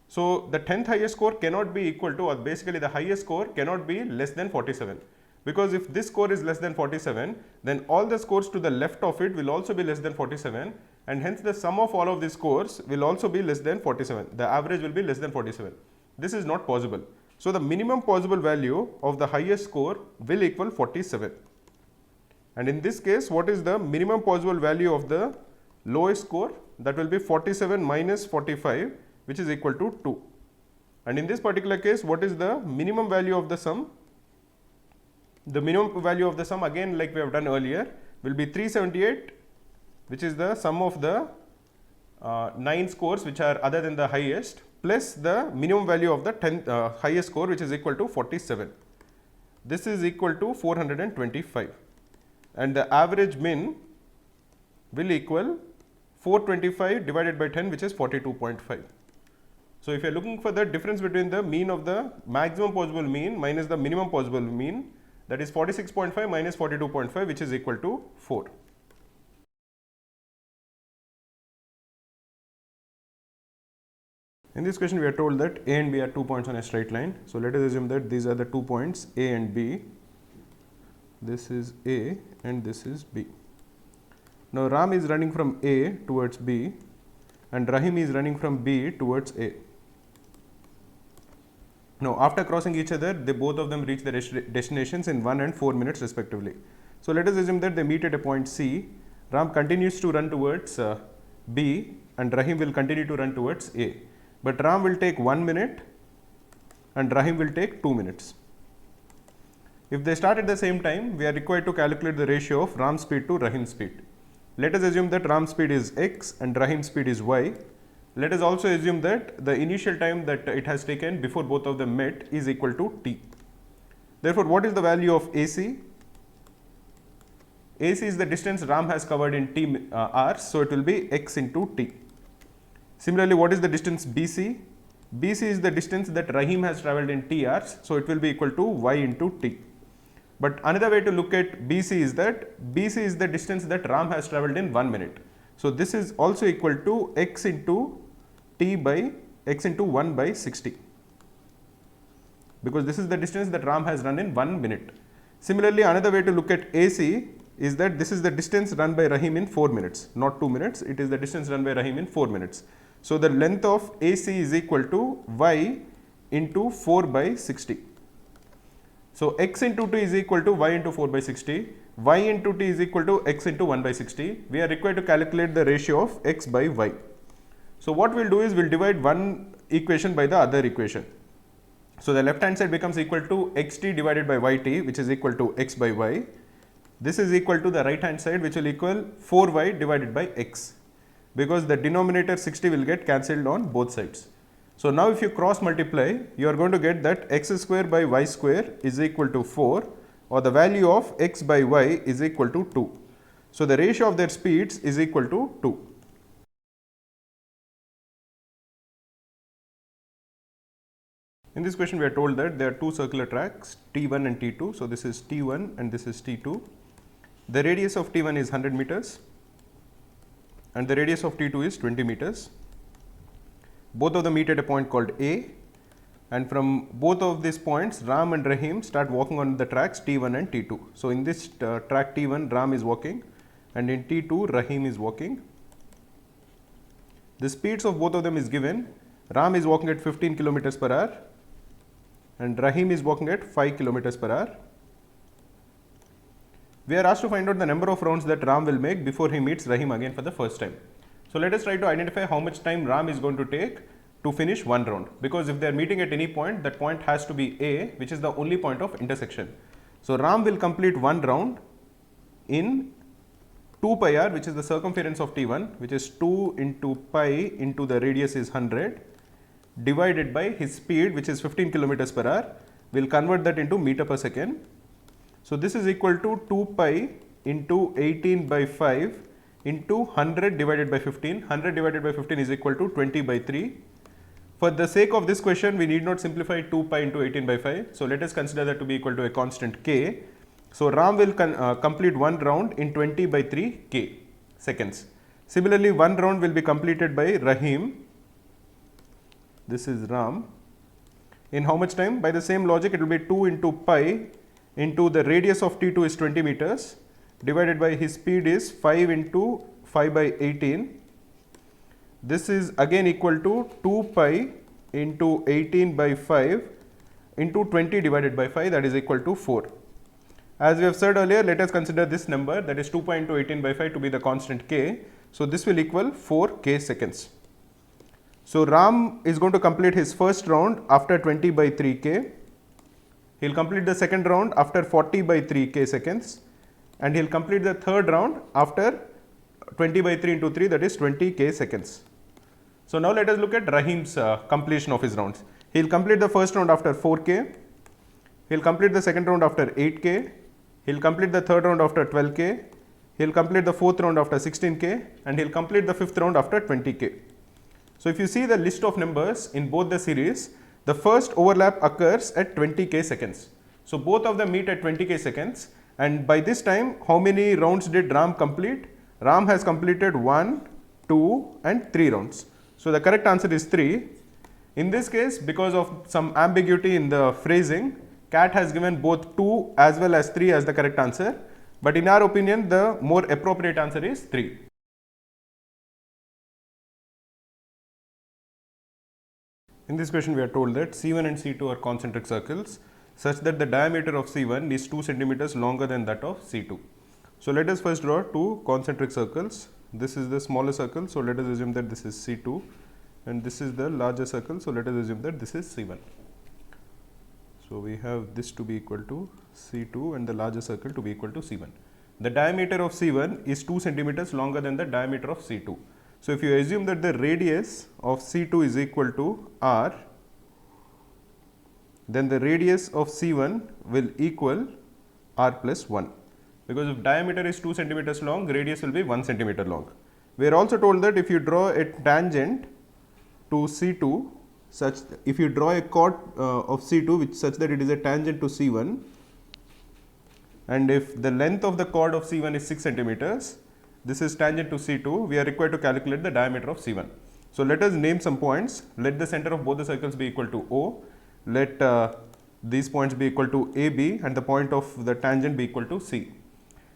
S1: So the 10th highest score cannot be equal to, or basically the highest score cannot be less than 47, because if this score is less than 47, then all the scores to the left of it will also be less than 47, and hence the sum of all of these scores will also be less than 47. The average will be less than 47. This is not possible. So the minimum possible value of the highest score will equal 47. And in this case, what is the minimum possible value of the lowest score? That will be 47 minus 45, which is equal to 2. And in this particular case, what is the minimum value of the sum? The minimum value of the sum, again like we have done earlier, will be 378, which is the sum of the 9 scores which are other than the highest, plus the minimum value of the 10th highest score, which is equal to 47. This is equal to 425, and the average min will equal 425 divided by 10, which is 42.5. So if you are looking for the difference between the mean of the maximum possible mean minus the minimum possible mean, that is 46.5 minus 42.5, which is equal to 4. In this question, we are told that A and B are 2 points on a straight line. So let us assume that these are the 2 points A and B. This is A and this is B. Now Ram is running from A towards B and Rahim is running from B towards A. Now after crossing each other, both of them reach their destinations in 1 and 4 minutes respectively. So let us assume that they meet at a point C. Ram continues to run towards B and Rahim will continue to run towards A. But Ram will take 1 minute and Rahim will take 2 minutes. If they start at the same time, we are required to calculate the ratio of Ram's speed to Rahim's speed. Let us assume that Ram's speed is x and Rahim's speed is y. Let us also assume that the initial time that it has taken before both of them met is equal to t. Therefore, what is the value of AC? AC is the distance Ram has covered in t hours, so it will be x into t. Similarly, what is the distance BC? BC is the distance that Rahim has travelled in t hours, so it will be equal to y into t. But another way to look at BC is that BC is the distance that Ram has travelled in 1 minute. So this is also equal to x into t by x into 1 by 60, because this is the distance that Ram has run in 1 minute. Similarly, another way to look at AC is that this is the distance run by Rahim in 4 minutes, not 2 minutes. It is the distance run by Rahim in 4 minutes. So the length of AC is equal to y into 4 by 60. So x into t is equal to y into 4 by 60. Y into t is equal to x into 1 by 60. We are required to calculate the ratio of x by y. So what we'll do is we'll divide one equation by the other equation. So the left hand side becomes equal to xt divided by yt, which is equal to x by y. This is equal to the right hand side, which will equal 4y divided by x, because the denominator 60 will get cancelled on both sides. So now if you cross multiply, you are going to get that x square by y square is equal to 4, or the value of x by y is equal to 2. So the ratio of their speeds is equal to 2. In this question, we are told that there are two circular tracks, T1 and T2. So this is T1 and this is T2. The radius of T1 is 100 meters and the radius of T2 is 20 meters. Both of them meet at a point called A, and from both of these points, Ram and Rahim start walking on the tracks T1 and T2. So in this track T1, Ram is walking, and in T2, Rahim is walking. The speeds of both of them is given. Ram is walking at 15 kilometers per hour and Rahim is walking at 5 kilometers per hour. We are asked to find out the number of rounds that Ram will make before he meets Rahim again for the first time. So let us try to identify how much time Ram is going to take to finish one round, because if they are meeting at any point, that point has to be A, which is the only point of intersection. So Ram will complete one round in 2 pi r, which is the circumference of T1, which is 2 into pi into the radius is 100, divided by his speed, which is 15 kilometers per hour. We'll convert that into meter per second. So this is equal to 2 pi into 18 by 5 into 100 divided by 15. 100 divided by 15 is equal to 20 by 3. For the sake of this question, we need not simplify 2 pi into 18 by 5. So let us consider that to be equal to a constant k. So Ram will complete one round in 20 by 3k seconds. Similarly, one round will be completed by Rahim. This is Ram. In how much time? By the same logic, it will be 2 into pi into the radius of T2 is 20 meters divided by his speed is 5 into 5 by 18. This is again equal to 2 pi into 18 by 5 into 20 divided by 5, that is equal to 4. As we have said earlier, let us consider this number, that is 2 pi into 18 by 5 to be the constant k. So this will equal 4k seconds. So Ram is going to complete his first round after 20 by 3k. He'll complete the second round after 40 by 3k seconds, and he'll complete the third round after 20 by 3 into 3, that is 20k seconds. So now let us look at Rahim's completion of his rounds. He'll complete the first round after 4k, he'll complete the second round after 8k, he'll complete the third round after 12k, he'll complete the fourth round after 16k, and he'll complete the fifth round after 20k. So if you see the list of numbers in both the series, the first overlap occurs at 20k seconds. So both of them meet at 20k seconds, and by this time, how many rounds did Ram complete? Ram has completed 1, 2 and 3 rounds. So the correct answer is 3. In this case, because of some ambiguity in the phrasing, CAT has given both 2 as well as 3 as the correct answer, but in our opinion, the more appropriate answer is 3. In this question, we are told that C1 and C2 are concentric circles such that the diameter of C1 is 2 centimeters longer than that of C2. So let us first draw two concentric circles. This is the smaller circle, so let us assume that this is C2, and this is the larger circle, so let us assume that this is C1. So we have this to be equal to C2 and the larger circle to be equal to C1. The diameter of C1 is 2 centimeters longer than the diameter of C2. So if you assume that the radius of C2 is equal to R, then the radius of C1 will equal R plus 1. Because if diameter is 2 centimeters long, radius will be 1 centimeter long. We are also told that if you draw a tangent to C2, such if you draw a chord of C2 which such that it is a tangent to C1, and if the length of the chord of C1 is 6 centimeters, this is tangent to C2, we are required to calculate the diameter of C1. So let us name some points. Let the center of both the circles be equal to O. Let these points be equal to AB and the point of the tangent be equal to C.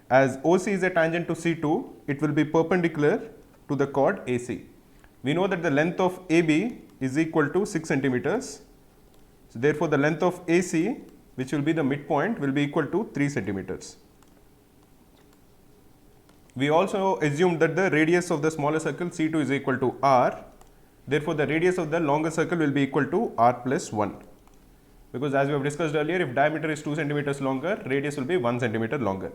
S1: As OC is a tangent to C2, it will be perpendicular to the chord AC. We know that the length of AB is equal to 6 centimeters. So therefore, the length of AC, which will be the midpoint, will be equal to 3 centimeters. We also assumed that the radius of the smaller circle C2 is equal to R. Therefore, the radius of the longer circle will be equal to R plus 1. Because as we have discussed earlier, if diameter is 2 centimeters longer, radius will be 1 centimeter longer.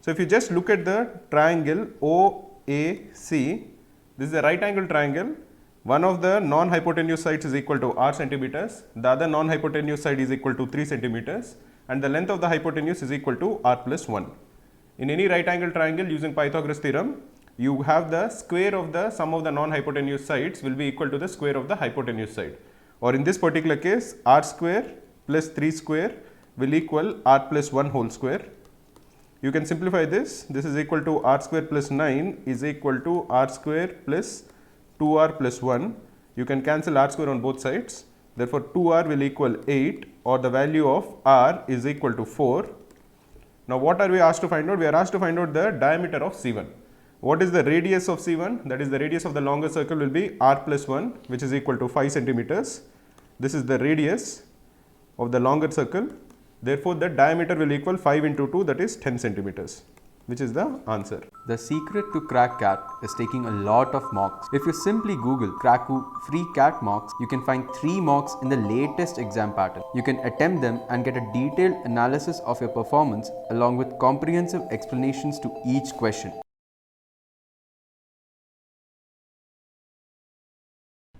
S1: So if you just look at the triangle OAC, this is a right angle triangle. One of the non-hypotenuse sides is equal to R centimeters, the other non-hypotenuse side is equal to 3 centimeters, and the length of the hypotenuse is equal to R plus 1. In any right angle triangle using Pythagoras theorem, you have the square of the sum of the non-hypotenuse sides will be equal to the square of the hypotenuse side. Or in this particular case, R square plus 3 square will equal R plus 1 whole square. You can simplify this. This is equal to R square plus 9 is equal to R square plus 2R plus 1. You can cancel R square on both sides. Therefore, 2R will equal 8, or the value of R is equal to 4. Now, what are we asked to find out? We are asked to find out the diameter of C1. What is the radius of C1? That is, the radius of the longer circle will be R plus 1, which is equal to 5 centimeters. This is the radius of the longer circle. Therefore, the diameter will equal 5 into 2, that is 10 centimeters, which is the answer.
S2: The secret to crack CAT is taking a lot of mocks. If you simply Google Kraku free CAT mocks, you can find 3 mocks in the latest exam pattern. You can attempt them and get a detailed analysis of your performance along with comprehensive explanations to each question.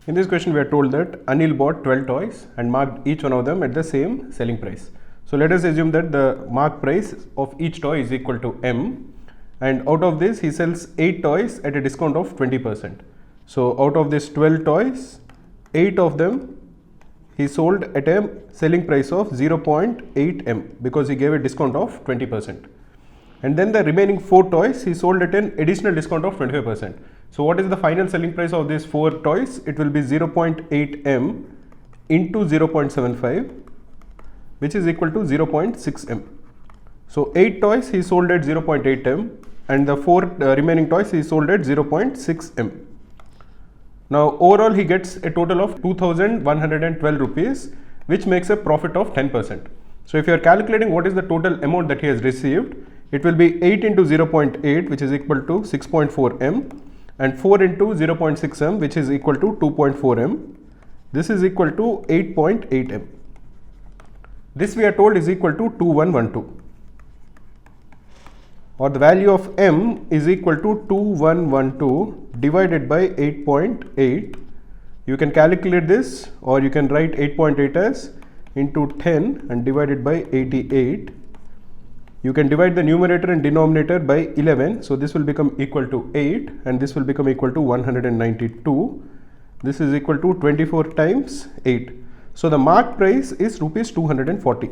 S1: In this question, we are told that Anil bought 12 toys and marked each one of them at the same selling price. So let us assume that the mark price of each toy is equal to M, and out of this he sells 8 toys at a discount of 20%. So out of this 12 toys, 8 of them he sold at a selling price of 0.8 M because he gave a discount of 20%. And then the remaining 4 toys he sold at an additional discount of 25%. So what is the final selling price of these 4 toys? It will be 0.8 M into 0.75, which is equal to 0.6 M. So 8 toys he sold at 0.8 M and the 4 remaining toys he sold at 0.6 M. Now overall he gets a total of 2112 rupees, which makes a profit of 10%. So if you are calculating what is the total amount that he has received, it will be 8 into 0.8, which is equal to 6.4 M, and 4 into 0.6 M, which is equal to 2.4 M. This is equal to 8.8 M. This we are told is equal to 2112, or the value of M is equal to 2112 divided by 8.8. You can calculate this, or you can write 8.8 as into 10 and divided by 88. You can divide the numerator and denominator by 11, so this will become equal to 8 and this will become equal to 192. This is equal to 24 times 8. So the marked price is rupees 240.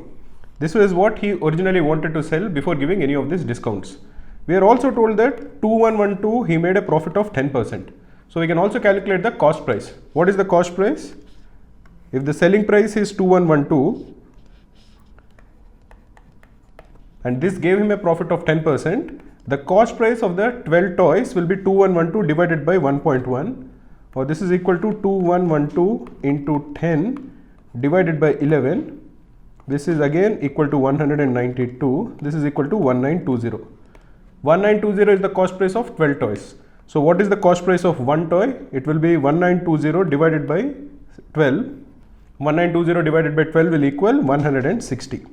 S1: This was what he originally wanted to sell before giving any of these discounts. We are also told that 2112 he made a profit of 10%. So we can also calculate the cost price. What is the cost price? If the selling price is 2112 and this gave him a profit of 10%, the cost price of the 12 toys will be 2112 divided by 1.1, or this is equal to 2112 into 10 divided by 11. This is again equal to 192. This is equal to 1920. 1920 is the cost price of 12 toys. So what is the cost price of one toy? It will be 1920 divided by 12. 1920 divided by 12 will equal 160.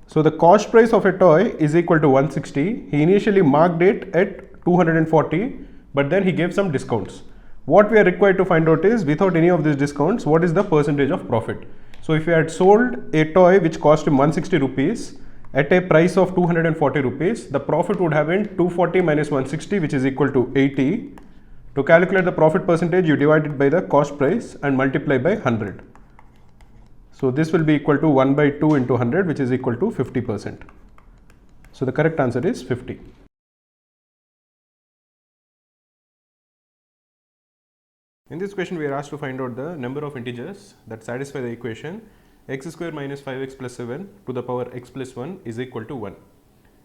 S1: So the cost price of a toy is equal to 160. He initially marked it at 240, but then he gave some discounts. What we are required to find out is, without any of these discounts, what is the percentage of profit. So if you had sold a toy which cost him 160 rupees at a price of 240 rupees, the profit would have been 240 minus 160, which is equal to 80. To calculate the profit percentage, you divide it by the cost price and multiply by 100. So this will be equal to 1 by 2 into 100, which is equal to 50%. So the correct answer is 50. In this question, we are asked to find out the number of integers that satisfy the equation x square minus 5x plus 7 to the power x plus 1 is equal to 1.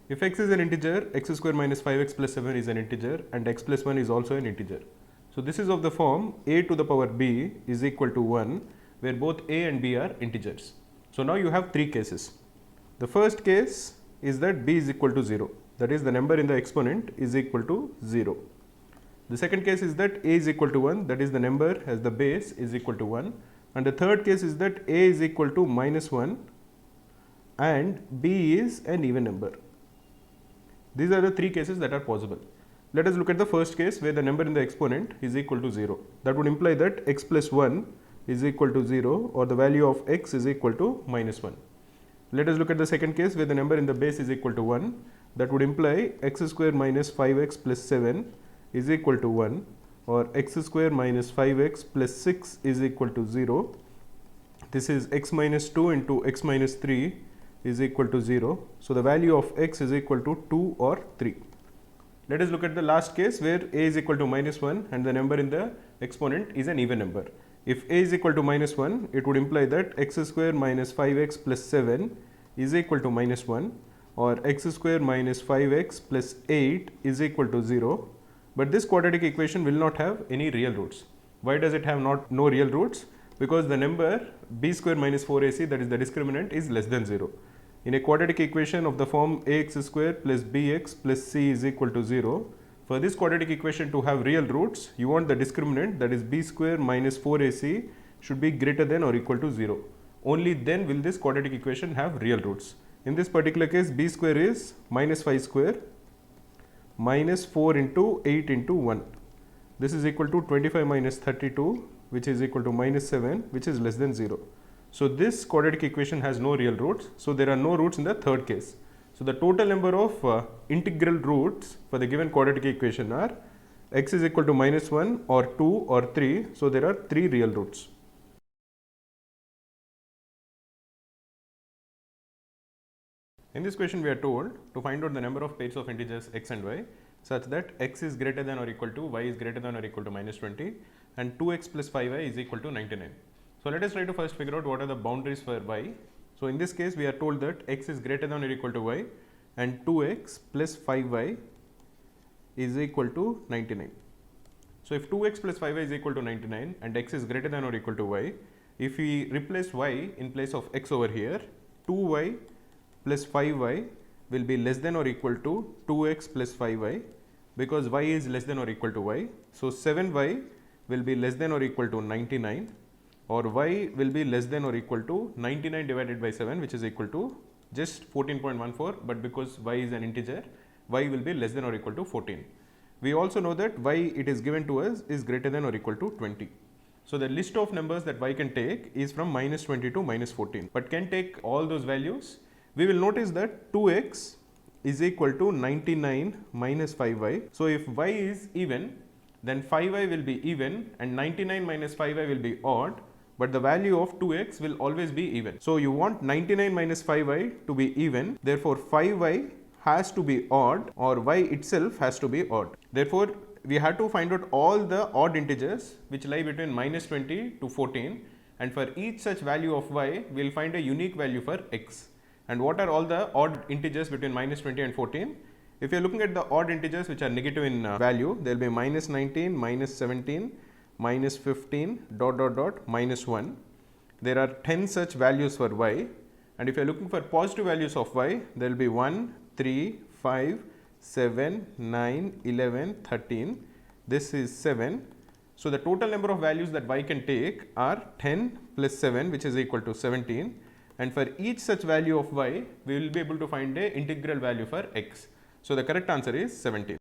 S1: If x is an integer, x square minus 5x plus 7 is an integer and x plus 1 is also an integer. So this is of the form a to the power b is equal to 1, where both a and b are integers. So now you have 3 cases. The first case is that b is equal to 0, that is the number in the exponent is equal to 0. The second case is that a is equal to 1, that is the number as the base is equal to 1. And the third case is that a is equal to minus 1 and b is an even number. These are the 3 cases that are possible. Let us look at the first case where the number in the exponent is equal to 0. That would imply that x plus 1 is equal to 0, or the value of x is equal to minus 1. Let us look at the second case where the number in the base is equal to 1. That would imply x square minus 5x plus 7 is equal to 1, or x square minus 5x plus 6 is equal to 0. This is x minus 2 into x minus 3 is equal to 0. So the value of x is equal to 2 or 3. Let us look at the last case where a is equal to minus 1 and the number in the exponent is an even number. If a is equal to minus 1, it would imply that x square minus 5x plus 7 is equal to minus 1, or x square minus 5x plus 8 is equal to 0. But this quadratic equation will not have any real roots. Why does it have no real roots? Because the number b square minus 4ac, that is the discriminant, is less than 0. In a quadratic equation of the form ax square plus bx plus c is equal to 0, for this quadratic equation to have real roots, you want the discriminant, that is b square minus 4ac, should be greater than or equal to 0. Only then will this quadratic equation have real roots. In this particular case, b square is minus 5 square minus 4 into 8 into 1. This is equal to 25 minus 32, which is equal to minus 7, which is less than 0. So this quadratic equation has no real roots, so there are no roots in the third case. So the total number of integral roots for the given quadratic equation are x is equal to minus 1 or 2 or 3, so there are 3 real roots. In this question we are told to find out the number of pairs of integers x and y such that x is greater than or equal to y is greater than or equal to minus 20 and 2x plus 5y is equal to 99. So let us try to first figure out what are the boundaries for y. So in this case we are told that x is greater than or equal to y and 2x plus 5y is equal to 99. So if 2x plus 5y is equal to 99 and x is greater than or equal to y, if we replace y in place of x over here, 2y plus 5y will be less than or equal to 2x plus 5y because y is less than or equal to y. So 7y will be less than or equal to 99, or y will be less than or equal to 99 divided by 7, which is equal to just 14.14, but because y is an integer, y will be less than or equal to 14. We also know that y it is given to us is greater than or equal to 20. So the list of numbers that y can take is from minus 20 to minus 14, but can take all those values. We will notice that 2x is equal to 99 minus 5y. So if y is even, then 5y will be even and 99 minus 5y will be odd, but the value of 2x will always be even. So you want 99 minus 5y to be even, therefore 5y has to be odd, or y itself has to be odd. Therefore we have to find out all the odd integers which lie between minus 20 to 14, and for each such value of y we will find a unique value for x. And what are all the odd integers between minus 20 and 14? If you are looking at the odd integers which are negative in value, there will be minus 19, minus 17, minus 15, dot dot dot, minus 1. There are 10 such values for y. And if you are looking for positive values of y, there will be 1, 3, 5, 7, 9, 11, 13. This is 7. So the total number of values that y can take are 10 plus 7, which is equal to 17. And for each such value of y, we will be able to find a integral value for x. So the correct answer is 17.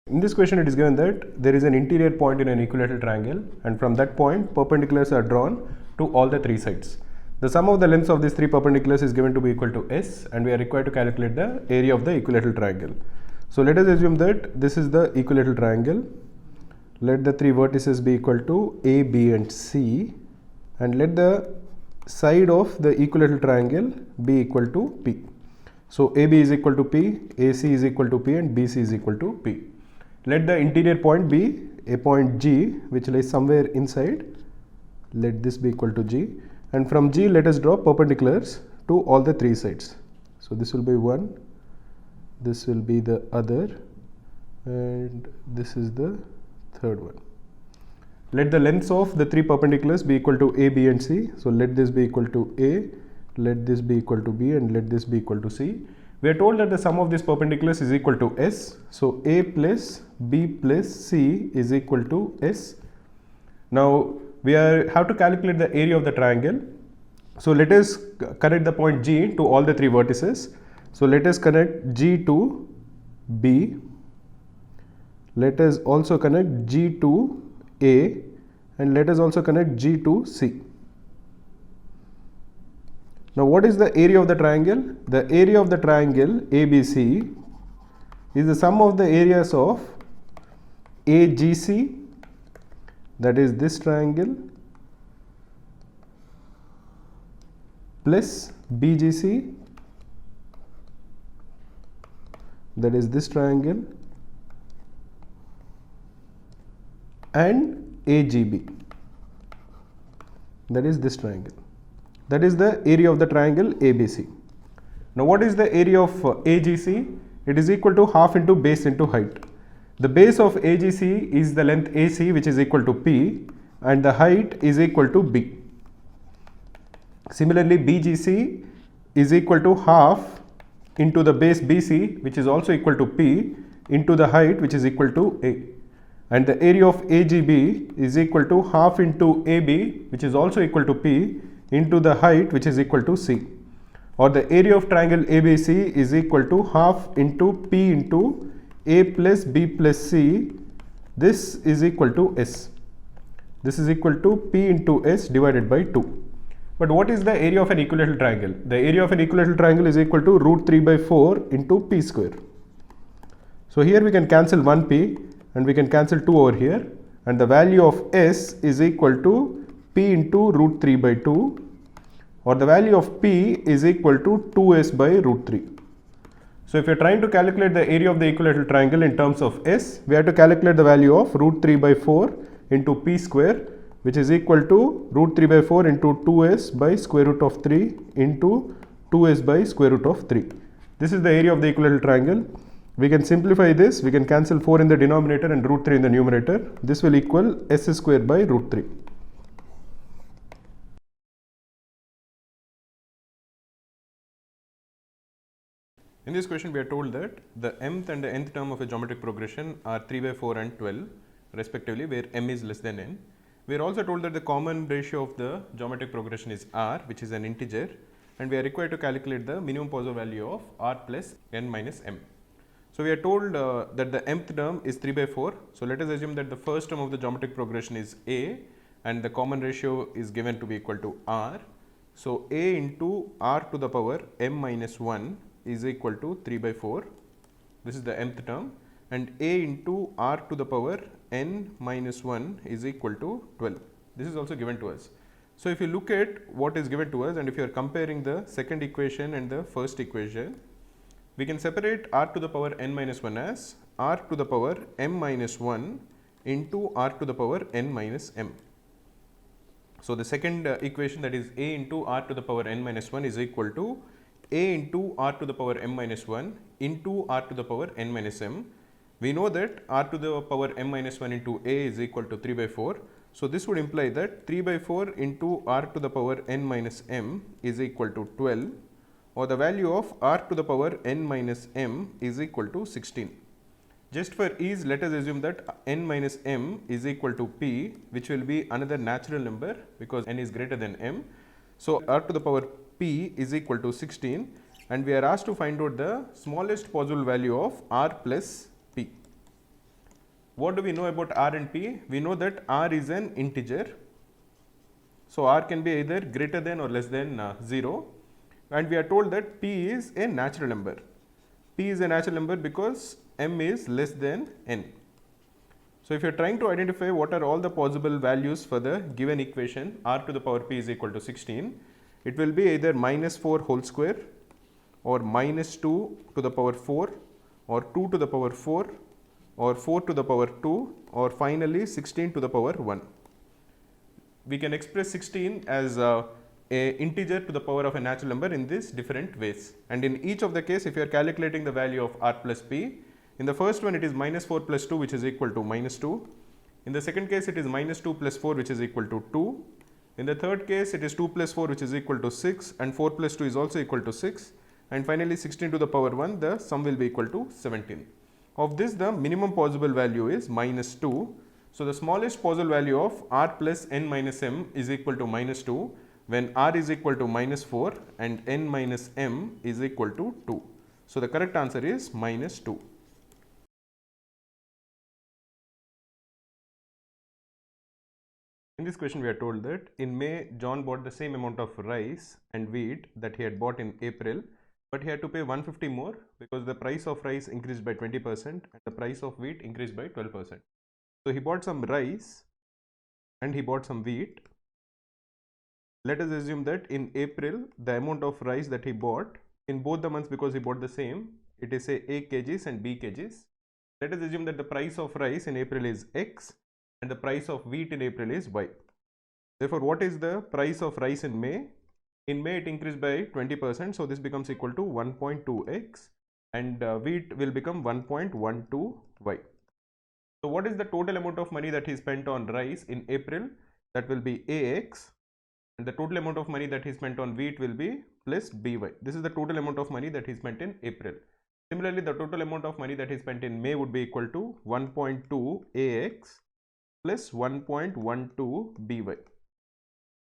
S1: In this question, it is given that there is an interior point in an equilateral triangle, and from that point perpendiculars are drawn to all the three sides. The sum of the lengths of these three perpendiculars is given to be equal to s, and we are required to calculate the area of the equilateral triangle. So let us assume that this is the equilateral triangle. Let the three vertices be equal to a, b and c, and let the side of the equilateral triangle be equal to p. So AB is equal to P, AC is equal to P and BC is equal to P. Let the interior point be a point G which lies somewhere inside. Let this be equal to G, and from G let us draw perpendiculars to all the three sides. So this will be one, this will be the other, and this is the third one. Let the lengths of the three perpendiculars be equal to A, B and C. So let this be equal to A, let this be equal to B and let this be equal to C. We are told that the sum of these perpendiculars is equal to S. So A plus B plus C is equal to S. Now we have to calculate the area of the triangle. So let us connect the point G to all the three vertices. So let us connect G to B. Let us also connect G to A, and let us also connect G to C. Now what is the area of the triangle? The area of the triangle ABC is the sum of the areas of AGC, that is this triangle, plus BGC, that is this triangle, and AGB, that is this triangle. That is the area of the triangle ABC. Now what is the area of AGC? It is equal to half into base into height. The base of AGC is the length AC, which is equal to P, and the height is equal to B. Similarly, BGC is equal to half into the base BC, which is also equal to P, into the height, which is equal to A. And the area of AGB is equal to half into AB, which is also equal to P, into the height, which is equal to C. Or the area of triangle ABC is equal to half into P into A plus B plus C. This is equal to S. This is equal to P into S divided by 2. But what is the area of an equilateral triangle? The area of an equilateral triangle is equal to root 3 by 4 into P square. So here we can cancel 1P and we can cancel 2 over here, and the value of S is equal to p into root 3 by 2, or the value of p is equal to 2s by root 3. So if you're trying to calculate the area of the equilateral triangle in terms of s, we have to calculate the value of root 3 by 4 into p square, which is equal to root 3 by 4 into 2s by square root of 3 into 2s by square root of 3. This is the area of the equilateral triangle. We can simplify this. We can cancel 4 in the denominator and root 3 in the numerator. This will equal s square by root 3. In this question, we are told that the mth and the nth term of a geometric progression are 3 by 4 and 12 respectively, where m is less than n. We are also told that the common ratio of the geometric progression is r, which is an integer, and we are required to calculate the minimum possible value of r plus n minus m. So we are told that the mth term is 3 by 4. So let us assume that the first term of the geometric progression is a, and the common ratio is given to be equal to r. So a into r to the power m minus 1 is equal to 3 by 4. This is the mth term, and a into r to the power n minus 1 is equal to 12. This is also given to us. So if you look at what is given to us, and if you are comparing the second equation and the first equation, we can separate r to the power n minus 1 as r to the power m minus 1 into r to the power n minus m. So the second equation, that is a into r to the power n minus 1, is equal to a into r to the power m minus 1 into r to the power n minus m. We know that r to the power m minus 1 into a is equal to 3 by 4. So this would imply that 3 by 4 into r to the power n minus m is equal to 12, or the value of r to the power n minus m is equal to 16. Just for ease, let us assume that n minus m is equal to p, which will be another natural number because n is greater than m. So r to the power p is equal to 16, and we are asked to find out the smallest possible value of r plus p. What do we know about r and p? We know that r is an integer. So r can be either greater than or less than 0, and we are told that p is a natural number. P is a natural number because m is less than n. So if you are trying to identify what are all the possible values for the given equation r to the power p is equal to 16, it will be either minus 4 whole square, or minus 2 to the power 4, or 2 to the power 4, or 4 to the power 2, or finally 16 to the power 1. We can express 16 as a integer to the power of a natural number in these different ways, and in each of the case, if you are calculating the value of r plus p, in the first one it is minus 4 plus 2, which is equal to minus 2. In the second case, it is minus 2 plus 4, which is equal to 2. In the third case, it is 2 plus 4, which is equal to 6, and 4 plus 2 is also equal to 6, and finally 16 to the power 1, the sum will be equal to 17. Of this, the minimum possible value is minus 2. So the smallest possible value of r plus n minus m is equal to minus 2 when r is equal to minus 4 and n minus m is equal to 2. So the correct answer is minus 2. In this question, we are told that in May, John bought the same amount of rice and wheat that he had bought in April, but he had to pay 150 more because the price of rice increased by 20% and the price of wheat increased by 12%. So he bought some rice and he bought some wheat. Let us assume that in April, the amount of rice that he bought in both the months, because he bought the same, it is say A kgs and B kgs. Let us assume that the price of rice in April is X and the price of wheat in April is Y. Therefore, what is the price of rice in May? In May, it increased by 20%, so this becomes equal to 1.2x, and wheat will become 1.12y. So what is the total amount of money that he spent on rice in April? That will be AX, and the total amount of money that he spent on wheat will be plus BY. This is the total amount of money that he spent in April. Similarly, the total amount of money that he spent in May would be equal to 1.2 AX plus 1.12 BY.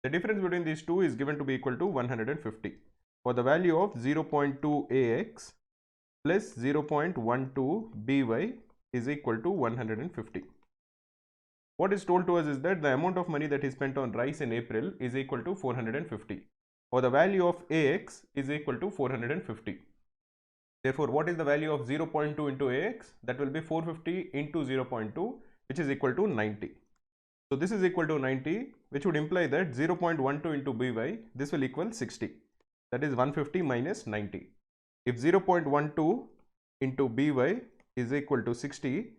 S1: The difference between these two is given to be equal to 150. For the value of 0.2 AX plus 0.12 BY is equal to 150. What is told to us is that the amount of money that he spent on rice in April is equal to 450. Or the value of AX is equal to 450. Therefore, what is the value of 0.2 into AX? That will be 450 into 0.2, which is equal to 90. So this is equal to 90. which would imply that 0.12 into by, this will equal 60. That is 150 minus 90. If 0.12 into by is equal to 60,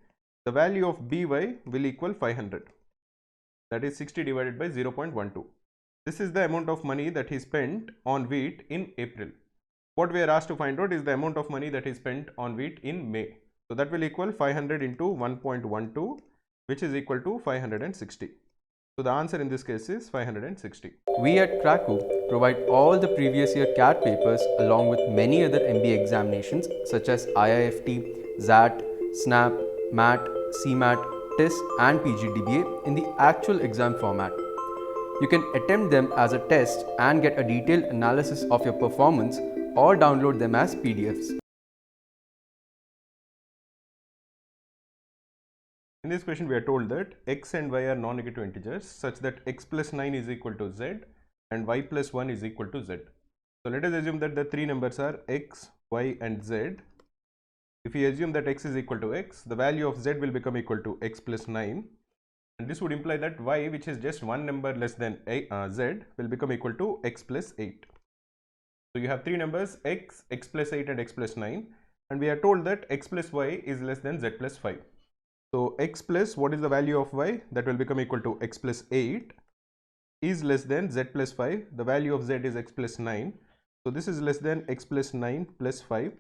S1: the value of by will equal 500. That is 60 divided by 0.12. This is the amount of money that he spent on wheat in April. What we are asked to find out is the amount of money that he spent on wheat in May. So that will equal 500 into 1.12, which is equal to 560. So the answer in this case is 560.
S2: We at Krakow provide all the previous year CAT papers along with many other MBA examinations such as IIFT, XAT, SNAP, MAT, CMAT, TIS and PGDBA in the actual exam format. You can attempt them as a test and get a detailed analysis of your performance or download them as PDFs.
S1: In this question, we are told that x and y are non-negative integers such that x plus 9 is equal to z and y plus 1 is equal to z. So let us assume that the three numbers are x, y and z. If we assume that x is equal to x, the value of z will become equal to x plus 9, and this would imply that y, which is just one number less than z, will become equal to x plus 8. So you have three numbers x, x plus 8 and x plus 9, and we are told that x plus y is less than z plus 5. So x plus, what is the value of y? That will become equal to x plus 8 is less than z plus 5. The value of z is x plus 9. So this is less than x plus 9 plus 5.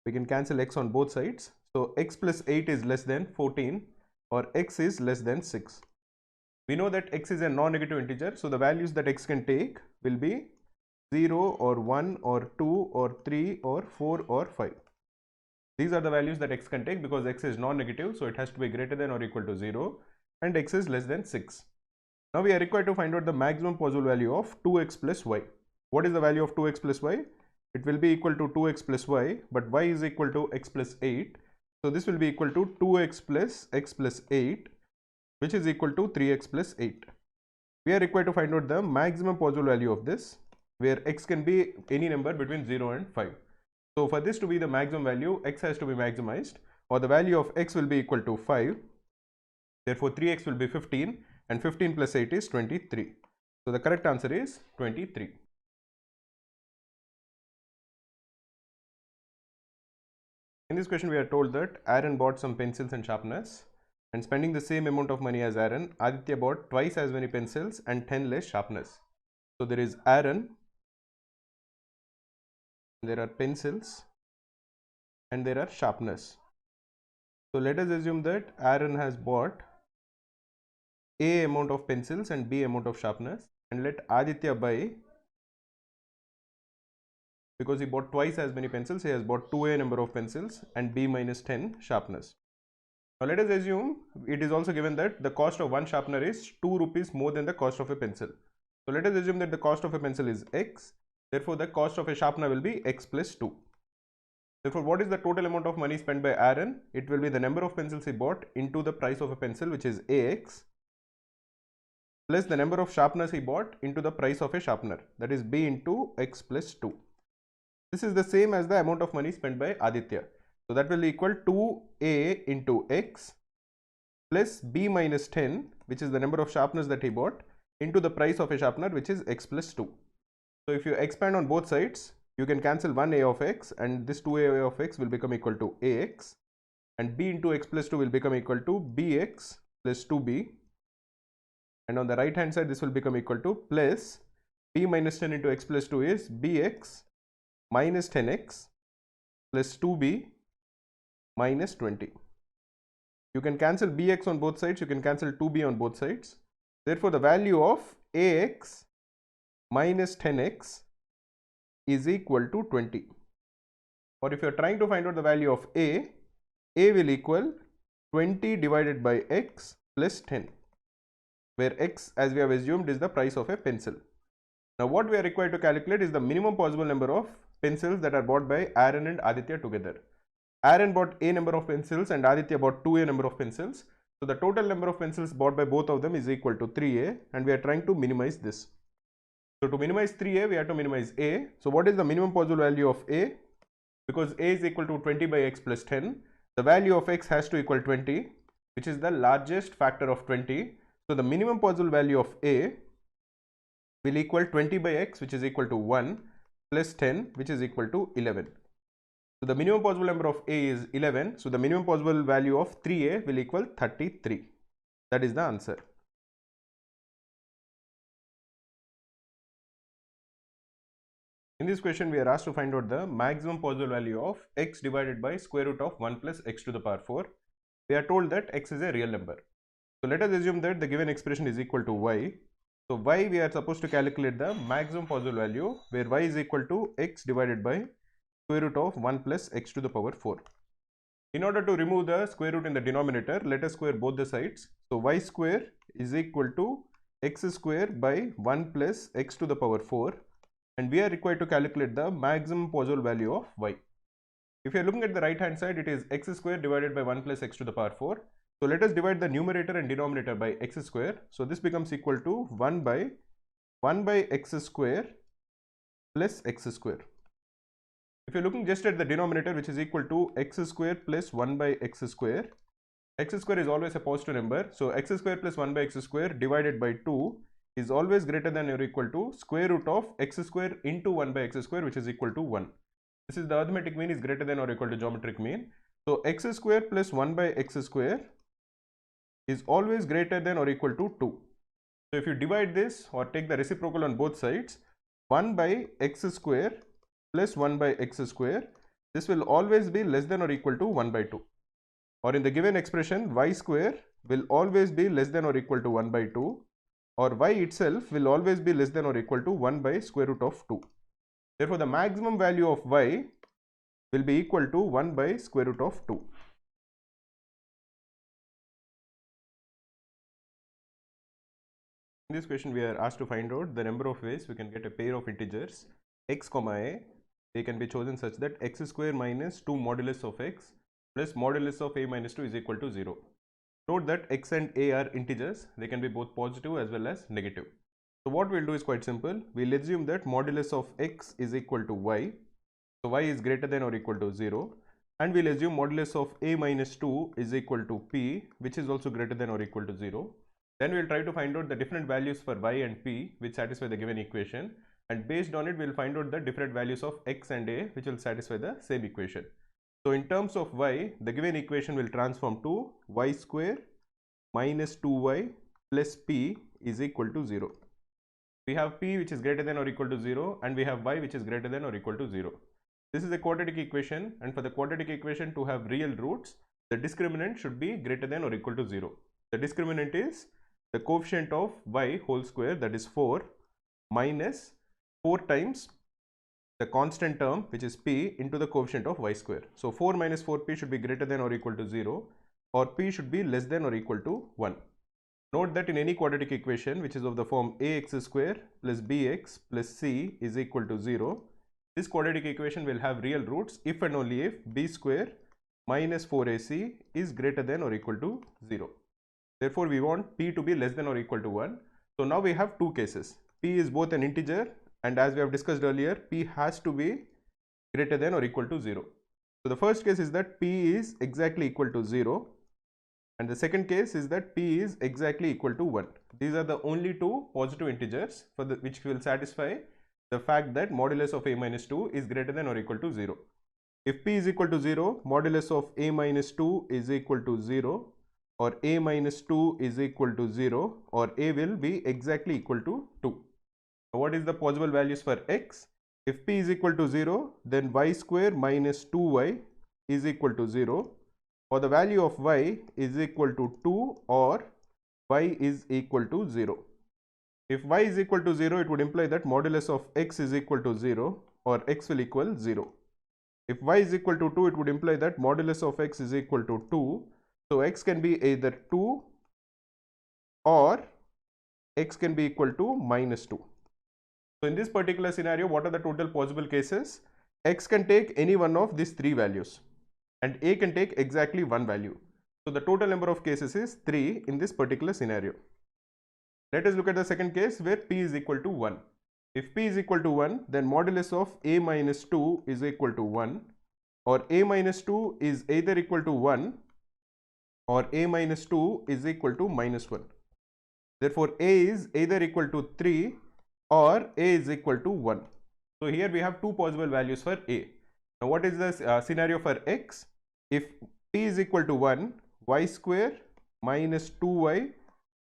S1: We can cancel x on both sides. So x plus 8 is less than 14 or x is less than 6. We know that x is a non-negative integer. So the values that x can take will be 0 or 1 or 2 or 3 or 4 or 5. These are the values that x can take because x is non-negative, so it has to be greater than or equal to 0 and x is less than 6. Now we are required to find out the maximum possible value of 2x plus y. What is the value of 2x plus y? It will be equal to 2x plus y, but y is equal to x plus 8. So this will be equal to 2x plus x plus 8, which is equal to 3x plus 8. We are required to find out the maximum possible value of this, where x can be any number between 0 and 5. So for this to be the maximum value, x has to be maximized, or the value of x will be equal to 5. Therefore 3x will be 15 and 15 plus 8 is 23. So the correct answer is 23. In this question, we are told that Aaron bought some pencils and sharpeners, and spending the same amount of money as Aaron, Aditya bought twice as many pencils and 10 less sharpeners. So there is Aaron, there are pencils and there are sharpeners. So let us assume that Aaron has bought A amount of pencils and B amount of sharpeners, and let Aditya buy, because he bought twice as many pencils, he has bought 2A number of pencils and B minus 10 sharpeners. Now let us assume it is also given that the cost of one sharpener is 2 rupees more than the cost of a pencil. So let us assume that the cost of a pencil is x, therefore the cost of a sharpener will be x plus 2. Therefore what is the total amount of money spent by Aaron? It will be the number of pencils he bought into the price of a pencil, which is ax, plus the number of sharpeners he bought into the price of a sharpener, that is b into x plus 2. This is the same as the amount of money spent by Aditya. So that will equal 2a into x plus b minus 10, which is the number of sharpeners that he bought, into the price of a sharpener, which is x plus 2. So if you expand on both sides, you can cancel 1a of x, and this 2a of x will become equal to ax, and b into x plus 2 will become equal to bx plus 2b, and on the right hand side this will become equal to plus b minus 10 into x plus 2 is bx minus 10x plus 2b minus 20. You can cancel bx on both sides, you can cancel 2b on both sides. Therefore the value of ax minus 10x is equal to 20. Or if you are trying to find out the value of a will equal 20 divided by x plus 10, where x, as we have assumed, is the price of a pencil. Now what we are required to calculate is the minimum possible number of pencils that are bought by Aaron and Aditya together. Aaron bought a number of pencils and Aditya bought 2a number of pencils. So the total number of pencils bought by both of them is equal to 3a, and we are trying to minimize this. So to minimize 3a, we have to minimize a. So what is the minimum possible value of a? Because a is equal to 20 by x plus 10, the value of x has to equal 20, which is the largest factor of 20. So the minimum possible value of A will equal 20 by x, which is equal to 1, plus 10, which is equal to 11. So the minimum possible number of A is 11. So the minimum possible value of 3A will equal 33. That is the answer. In this question, we are asked to find out the maximum possible value of x divided by square root of 1 plus x to the power 4. We are told that x is a real number. So let us assume that the given expression is equal to y. So y, we are supposed to calculate the maximum possible value, where y is equal to x divided by square root of 1 plus x to the power 4. In order to remove the square root in the denominator, let us square both the sides. So y square is equal to x square by 1 plus x to the power 4. And we are required to calculate the maximum possible value of y. If you are looking at the right hand side, it is x square divided by 1 plus x to the power 4. So let us divide the numerator and denominator by x square. So this becomes equal to 1 by x square plus x square. If you are looking just at the denominator, which is equal to x square plus 1 by x square is always a positive number. So x square plus 1 by x square divided by 2 is always greater than or equal to square root of x square into 1 by x square, which is equal to 1. This is the arithmetic mean is greater than or equal to geometric mean. So x square plus 1 by x square is always greater than or equal to 2. So if you divide this or take the reciprocal on both sides, 1 by x square plus 1 by x square, this will always be less than or equal to 1 by 2. Or in the given expression, y square will always be less than or equal to 1 by 2, or y itself will always be less than or equal to 1 by square root of 2. Therefore, the maximum value of y will be equal to 1 by square root of 2. In this question, we are asked to find out the number of ways we can get a pair of integers x comma a. They can be chosen such that x square minus 2 modulus of x plus modulus of a minus 2 is equal to 0. Note that x and a are integers. They can be both positive as well as negative. So what we'll do is quite simple. We'll assume that modulus of x is equal to y. So y is greater than or equal to 0. And we'll assume modulus of a minus 2 is equal to p, which is also greater than or equal to 0. Then we'll try to find out the different values for y and p which satisfy the given equation. And based on it, we'll find out the different values of x and a which will satisfy the same equation. So in terms of y, the given equation will transform to y square minus 2y plus p is equal to 0. We have p which is greater than or equal to 0, and we have y which is greater than or equal to 0. This is a quadratic equation, and for the quadratic equation to have real roots, the discriminant should be greater than or equal to 0. The discriminant is the coefficient of y whole square, that is 4, minus 4 times the constant term which is p into the coefficient of y square. So 4 minus 4p should be greater than or equal to 0, or p should be less than or equal to 1. Note that in any quadratic equation which is of the form ax square plus bx plus c is equal to 0, this quadratic equation will have real roots if and only if b square minus 4ac is greater than or equal to 0. Therefore, we want p to be less than or equal to 1. So now we have two cases. P is both an integer, and as we have discussed earlier, p has to be greater than or equal to 0. So the first case is that p is exactly equal to 0, and the second case is that p is exactly equal to 1. These are the only two positive integers for which will satisfy the fact that modulus of a minus 2 is greater than or equal to 0. If p is equal to 0, modulus of a minus 2 is equal to 0, or a minus 2 is equal to 0, or a will be exactly equal to 2. Now what is the possible values for x? If p is equal to 0, then y square minus 2y is equal to 0, or the value of y is equal to 2, or y is equal to 0. If y is equal to 0, it would imply that modulus of x is equal to 0, or x will equal 0. If y is equal to 2, it would imply that modulus of x is equal to 2. So x can be either 2 or x can be equal to minus 2. So in this particular scenario, what are the total possible cases? X can take any one of these three values, and a can take exactly one value. So the total number of cases is 3 in this particular scenario. Let us look at the second case where p is equal to 1. If p is equal to 1, then modulus of a minus 2 is equal to 1, or a minus 2 is either equal to 1 or a minus 2 is equal to minus 1. Therefore, A is either equal to 3 or A is equal to 1. So here we have two possible values for A. Now what is the scenario for X? If P is equal to 1, y square minus 2y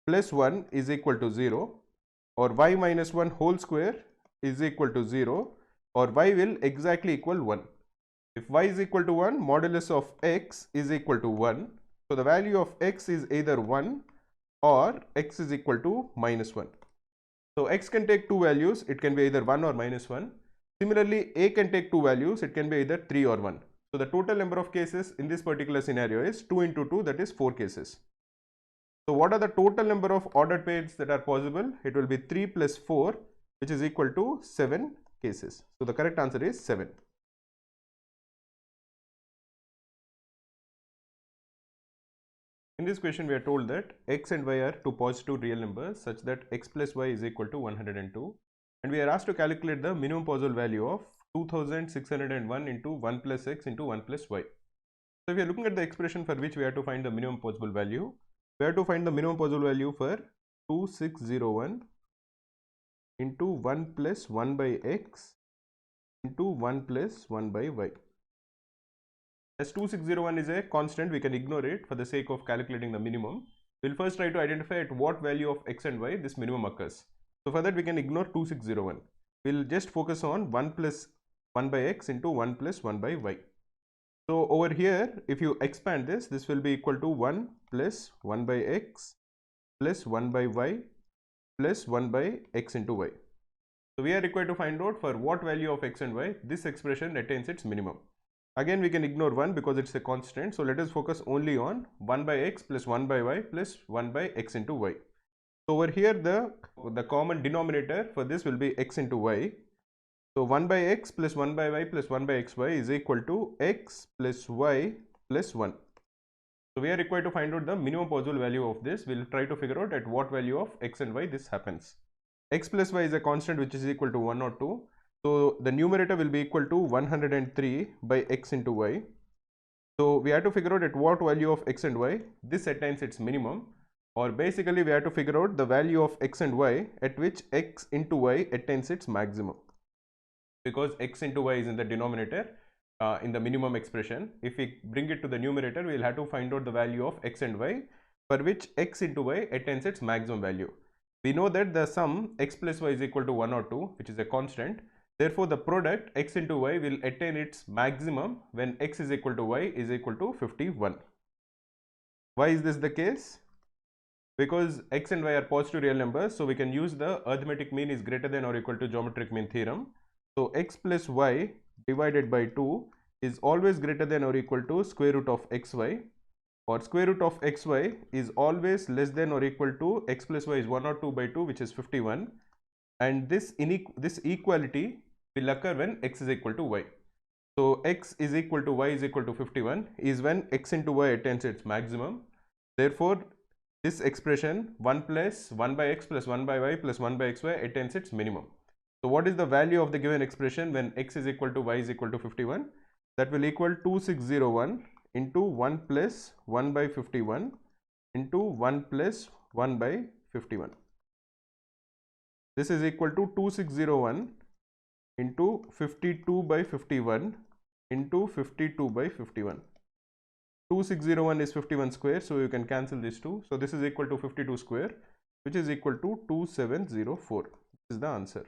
S1: plus 1 is equal to 0, or y minus 1 whole square is equal to 0, or y will exactly equal 1. If y is equal to 1, modulus of x is equal to 1. So the value of x is either 1 or x is equal to minus 1. So x can take two values, it can be either 1 or minus 1. Similarly, a can take two values, it can be either 3 or 1. So the total number of cases in this particular scenario is 2 into 2, that is 4 cases. So what are the total number of ordered pairs that are possible? It will be 3 plus 4, which is equal to 7 cases. So the correct answer is 7. In this question, we are told that x and y are two positive real numbers such that x plus y is equal to 102, and we are asked to calculate the minimum possible value of 2601 into 1 plus x into 1 plus y. So if we are looking at the expression for which we have to find the minimum possible value, we have to find the minimum possible value for 2601 into 1 plus 1 by x into 1 plus 1 by y. As 2601 is a constant, we can ignore it for the sake of calculating the minimum. We'll first try to identify at what value of x and y this minimum occurs. So for that, we can ignore 2601. We'll just focus on 1 plus 1 by x into 1 plus 1 by y. So over here, if you expand this, this will be equal to 1 plus 1 by x plus 1 by y plus 1 by x into y. So we are required to find out for what value of x and y this expression attains its minimum. Again, we can ignore 1 because it's a constant. So let us focus only on 1 by x plus 1 by y plus 1 by x into y. So over here, the common denominator for this will be x into y. So 1 by x plus 1 by y plus 1 by xy is equal to x plus y plus 1. So we are required to find out the minimum possible value of this. We'll try to figure out at what value of x and y this happens. X plus y is a constant which is equal to 1 or 2. So the numerator will be equal to 103 by x into y. So we have to figure out at what value of x and y this attains its minimum, or basically we have to figure out the value of x and y at which x into y attains its maximum. Because x into y is in the denominator in the minimum expression, if we bring it to the numerator, we will have to find out the value of x and y for which x into y attains its maximum value. We know that the sum x plus y is equal to 1 or 2, which is a constant. Therefore, the product x into y will attain its maximum when x is equal to y is equal to 51. Why is this the case? Because x and y are positive real numbers, so we can use the arithmetic mean is greater than or equal to geometric mean theorem. So x plus y divided by 2 is always greater than or equal to square root of xy, or square root of xy is always less than or equal to x plus y is 1 or 2 by 2, which is 51, and this equality will occur when x is equal to y. So x is equal to y is equal to 51 is when x into y attains its maximum. Therefore, this expression 1 plus 1 by x plus 1 by y plus 1 by xy attains its minimum. So what is the value of the given expression when x is equal to y is equal to 51? That will equal 2601 into 1 plus 1 by 51 into 1 plus 1 by 51. This is equal to 2601 into 52 by 51 into 52 by 51. 2601 is 51 square, so you can cancel these two. So this is equal to 52 square, which is equal to 2704. This is the answer.